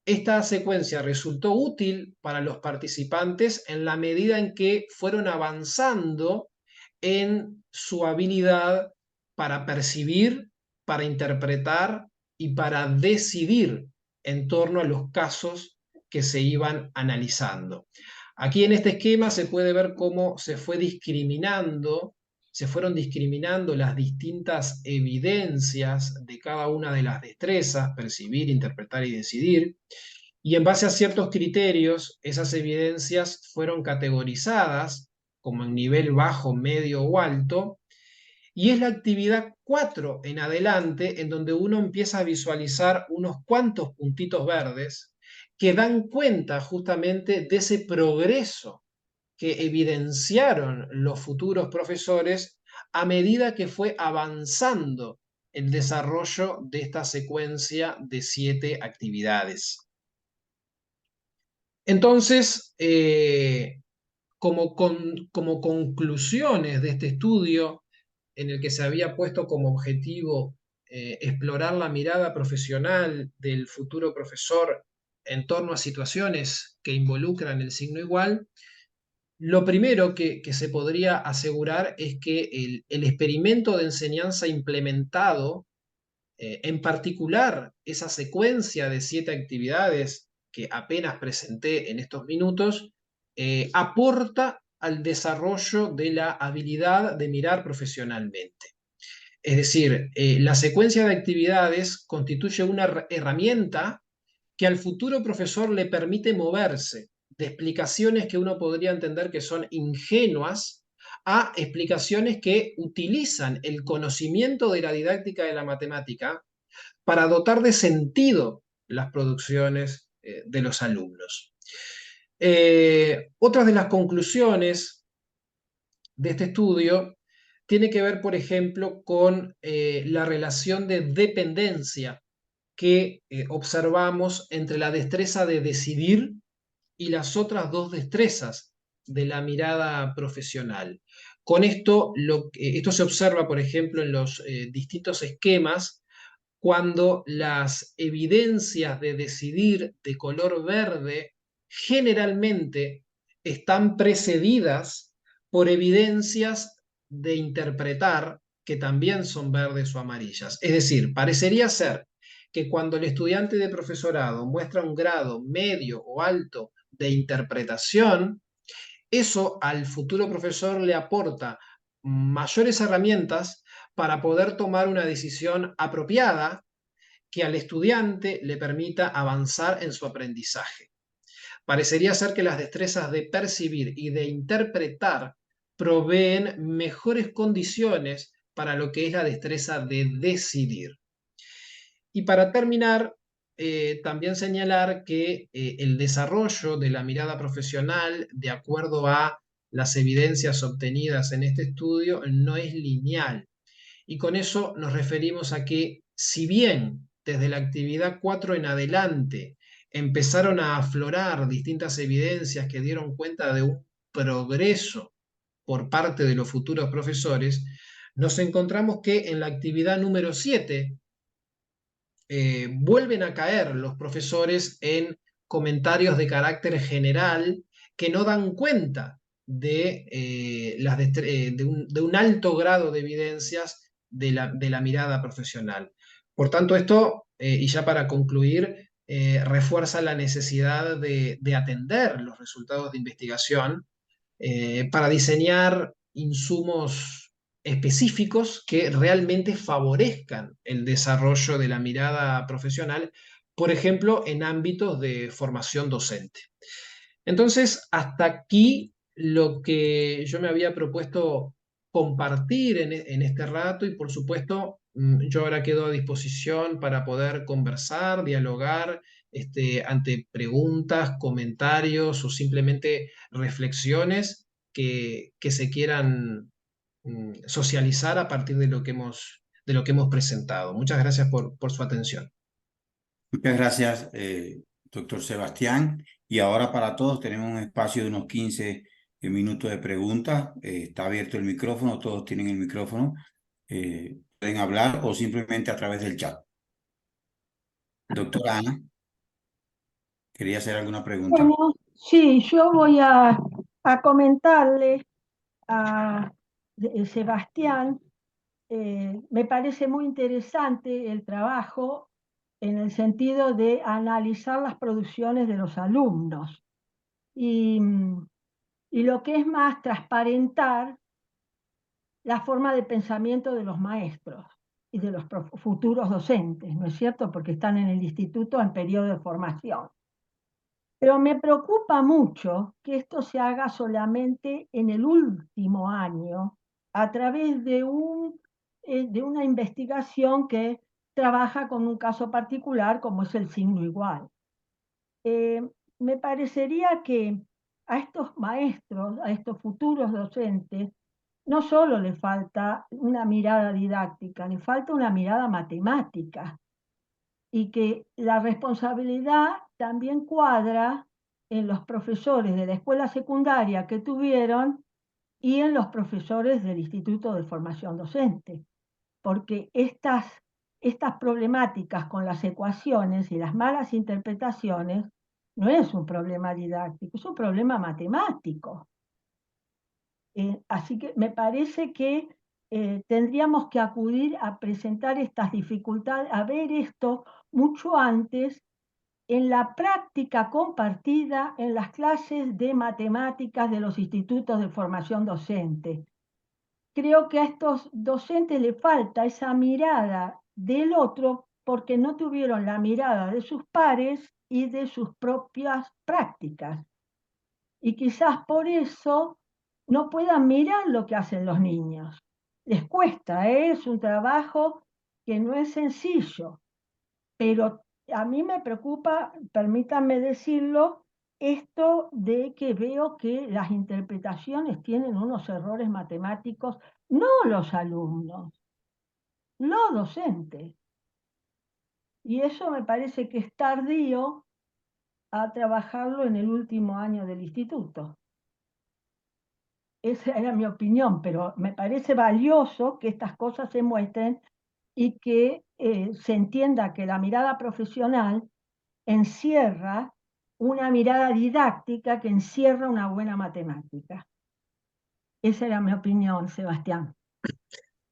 esta secuencia resultó útil para los participantes en la medida en que fueron avanzando en su habilidad para percibir, para interpretar y para decidir en torno a los casos que se iban analizando. Aquí en este esquema se puede ver cómo se fueron discriminando las distintas evidencias de cada una de las destrezas: percibir, interpretar y decidir. Y en base a ciertos criterios, esas evidencias fueron categorizadas como en nivel bajo, medio o alto, y es la actividad 4 en adelante en donde uno empieza a visualizar unos cuantos puntitos verdes que dan cuenta justamente de ese progreso que evidenciaron los futuros profesores a medida que fue avanzando el desarrollo de esta secuencia de 7 actividades. Entonces, como conclusiones de este estudio, en el que se había puesto como objetivo explorar la mirada profesional del futuro profesor en torno a situaciones que involucran el signo igual, lo primero que se podría asegurar es que el experimento de enseñanza implementado, en particular esa secuencia de 7 actividades que apenas presenté en estos minutos, aporta al desarrollo de la habilidad de mirar profesionalmente. Es decir, la secuencia de actividades constituye una herramienta que al futuro profesor le permite moverse de explicaciones que uno podría entender que son ingenuas a explicaciones que utilizan el conocimiento de la didáctica de la matemática para dotar de sentido las producciones de los alumnos. Otras de las conclusiones de este estudio tiene que ver, por ejemplo, con la relación de dependencia que observamos entre la destreza de decidir y las otras 2 destrezas de la mirada profesional. Con esto, esto se observa, por ejemplo, en los distintos esquemas cuando las evidencias de decidir de color verde generalmente están precedidas por evidencias de interpretar que también son verdes o amarillas. Es decir, parecería ser que cuando el estudiante de profesorado muestra un grado medio o alto de interpretación, eso al futuro profesor le aporta mayores herramientas para poder tomar una decisión apropiada que al estudiante le permita avanzar en su aprendizaje. Parecería ser que las destrezas de percibir y de interpretar proveen mejores condiciones para lo que es la destreza de decidir. Y para terminar, también señalar que el desarrollo de la mirada profesional, de acuerdo a las evidencias obtenidas en este estudio, no es lineal. Y con eso nos referimos a que, si bien desde la actividad 4 en adelante empezaron a aflorar distintas evidencias que dieron cuenta de un progreso por parte de los futuros profesores, nos encontramos que en la actividad número 7 vuelven a caer los profesores en comentarios de carácter general que no dan cuenta de un alto grado de evidencias de la mirada profesional. Por tanto, esto, y ya para concluir, refuerza la necesidad de atender los resultados de investigación para diseñar insumos específicos que realmente favorezcan el desarrollo de la mirada profesional, por ejemplo, en ámbitos de formación docente. Entonces, hasta aquí lo que yo me había propuesto compartir en este rato y por supuesto yo ahora quedo a disposición para poder conversar, dialogar ante preguntas, comentarios o simplemente reflexiones que se quieran socializar a partir de lo que hemos presentado. Muchas gracias por su atención. Muchas gracias, doctor Sebastián. Y ahora para todos tenemos un espacio de unos 15 minutos de preguntas. Está abierto el micrófono, todos tienen el micrófono. Pueden hablar o simplemente a través del chat. Doctora Ana, ¿quería hacer alguna pregunta? Bueno, sí, yo voy a comentarle a Sebastián, me parece muy interesante el trabajo en el sentido de analizar las producciones de los alumnos y, y lo que es más, transparentar la forma de pensamiento de los maestros y de los futuros docentes, ¿no es cierto? Porque están en el instituto en periodo de formación. Pero me preocupa mucho que esto se haga solamente en el último año a través de una investigación que trabaja con un caso particular como es el signo igual. Me parecería que a estos maestros, a estos futuros docentes, no solo le falta una mirada didáctica, le falta una mirada matemática, y que la responsabilidad también cuadra en los profesores de la escuela secundaria que tuvieron y en los profesores del Instituto de Formación Docente, porque estas problemáticas con las ecuaciones y las malas interpretaciones no es un problema didáctico, es un problema matemático. Así que me parece que tendríamos que acudir a presentar estas dificultades, a ver esto mucho antes en la práctica compartida en las clases de matemáticas de los institutos de formación docente. Creo que a estos docentes les falta esa mirada del otro porque no tuvieron la mirada de sus pares y de sus propias prácticas. Y quizás por eso no puedan mirar lo que hacen los niños. Les cuesta, es un trabajo que no es sencillo, pero a mí me preocupa, permítanme decirlo, esto de que veo que las interpretaciones tienen unos errores matemáticos, no los alumnos, los docentes. Y eso me parece que es tardío a trabajarlo en el último año del instituto. Esa era mi opinión, pero me parece valioso que estas cosas se muestren y que se entienda que la mirada profesional encierra una mirada didáctica que encierra una buena matemática. Esa era mi opinión, Sebastián.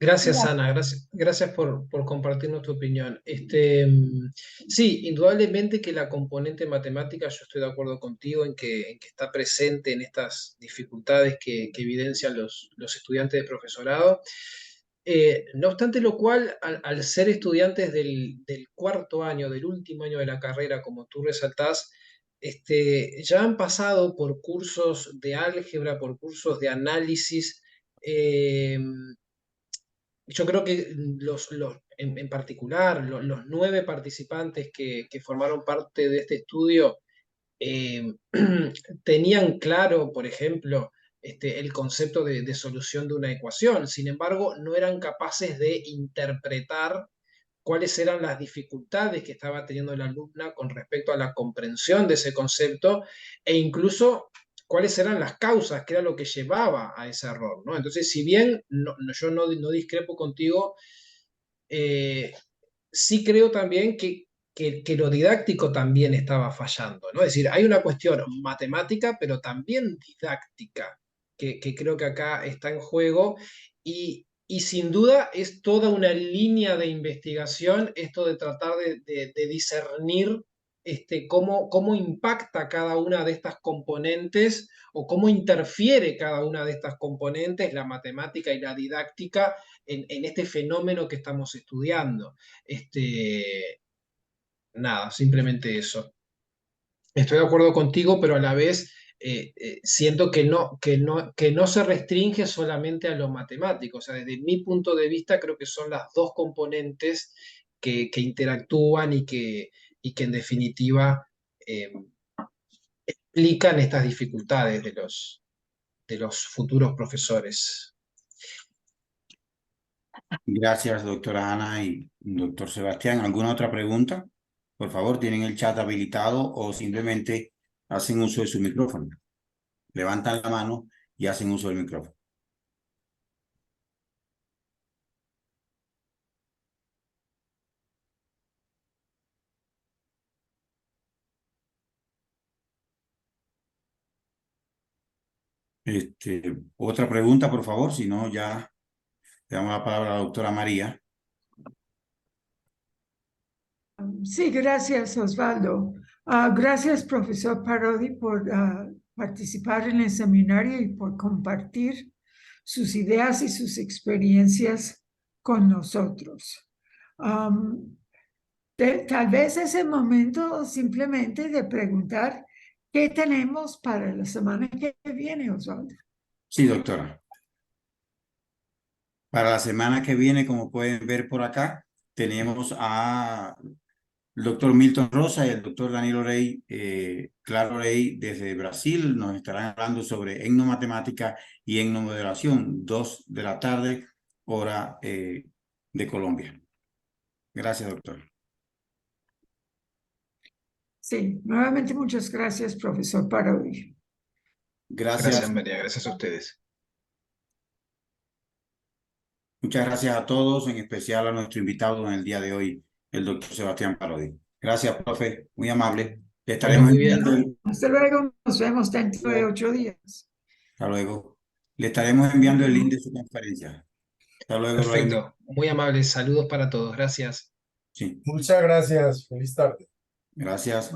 Gracias, Gracias. Ana, gracias por compartirnos tu opinión. Sí, indudablemente que la componente matemática, yo estoy de acuerdo contigo en que está presente en estas dificultades que evidencian los estudiantes de profesorado. No obstante lo cual, al ser estudiantes del cuarto año, del último año de la carrera, como tú resaltás, ya han pasado por cursos de álgebra, por cursos de análisis. Yo creo que en particular, los 9 participantes que formaron parte de este estudio eh, tenían claro, por ejemplo, el concepto de solución de una ecuación. Sin embargo, no eran capaces de interpretar cuáles eran las dificultades que estaba teniendo la alumna con respecto a la comprensión de ese concepto e incluso cuáles eran las causas, qué era lo que llevaba a ese error, ¿no? Entonces, si bien yo no discrepo contigo, eh, sí creo también que lo didáctico también estaba fallando, ¿no? Es decir, hay una cuestión matemática, pero también didáctica, que creo que acá está en juego y sin duda es toda una línea de investigación esto de tratar de discernir cómo impacta cada una de estas componentes o cómo interfiere cada una de estas componentes, la matemática y la didáctica, en este fenómeno que estamos estudiando. Nada, simplemente eso. Estoy de acuerdo contigo, pero a la vez siento que no se restringe solamente a lo matemático. O sea, desde mi punto de vista, creo que son las dos componentes que interactúan y que en definitiva explican estas dificultades de los futuros profesores. Gracias, doctora Ana y doctor Sebastián. ¿Alguna otra pregunta? Por favor, tienen el chat habilitado o simplemente hacen uso de su micrófono. Levantan la mano y hacen uso del micrófono. Otra pregunta, por favor, si no, ya le damos la palabra a la doctora María. Sí, gracias, Osvaldo. Gracias, profesor Parodi, por participar en el seminario y por compartir sus ideas y sus experiencias con nosotros. Tal vez es el momento simplemente de preguntar qué tenemos para la semana que viene, Osvaldo. Sí, doctora. Para la semana que viene, como pueden ver por acá, tenemos a El doctor Milton Rosa y el doctor Danilo Rey, Claro Rey, desde Brasil, nos estarán hablando sobre etnomatemática y etnomodelación, 2 de la tarde, hora de Colombia. Gracias, doctor. Sí, nuevamente muchas gracias, profesor Parodi. Gracias, María. Gracias a ustedes. Muchas gracias a todos, en especial a nuestro invitado en el día de hoy, el doctor Sebastián Parodi. Gracias, profe, muy amable. Le estaremos muy bien. enviando Hasta luego, nos vemos dentro de 8 días. Hasta luego. Le estaremos enviando el link de su conferencia. Hasta luego. Perfecto. Muy amables. Saludos para todos. Gracias. Sí, Muchas gracias. Feliz tarde. gracias.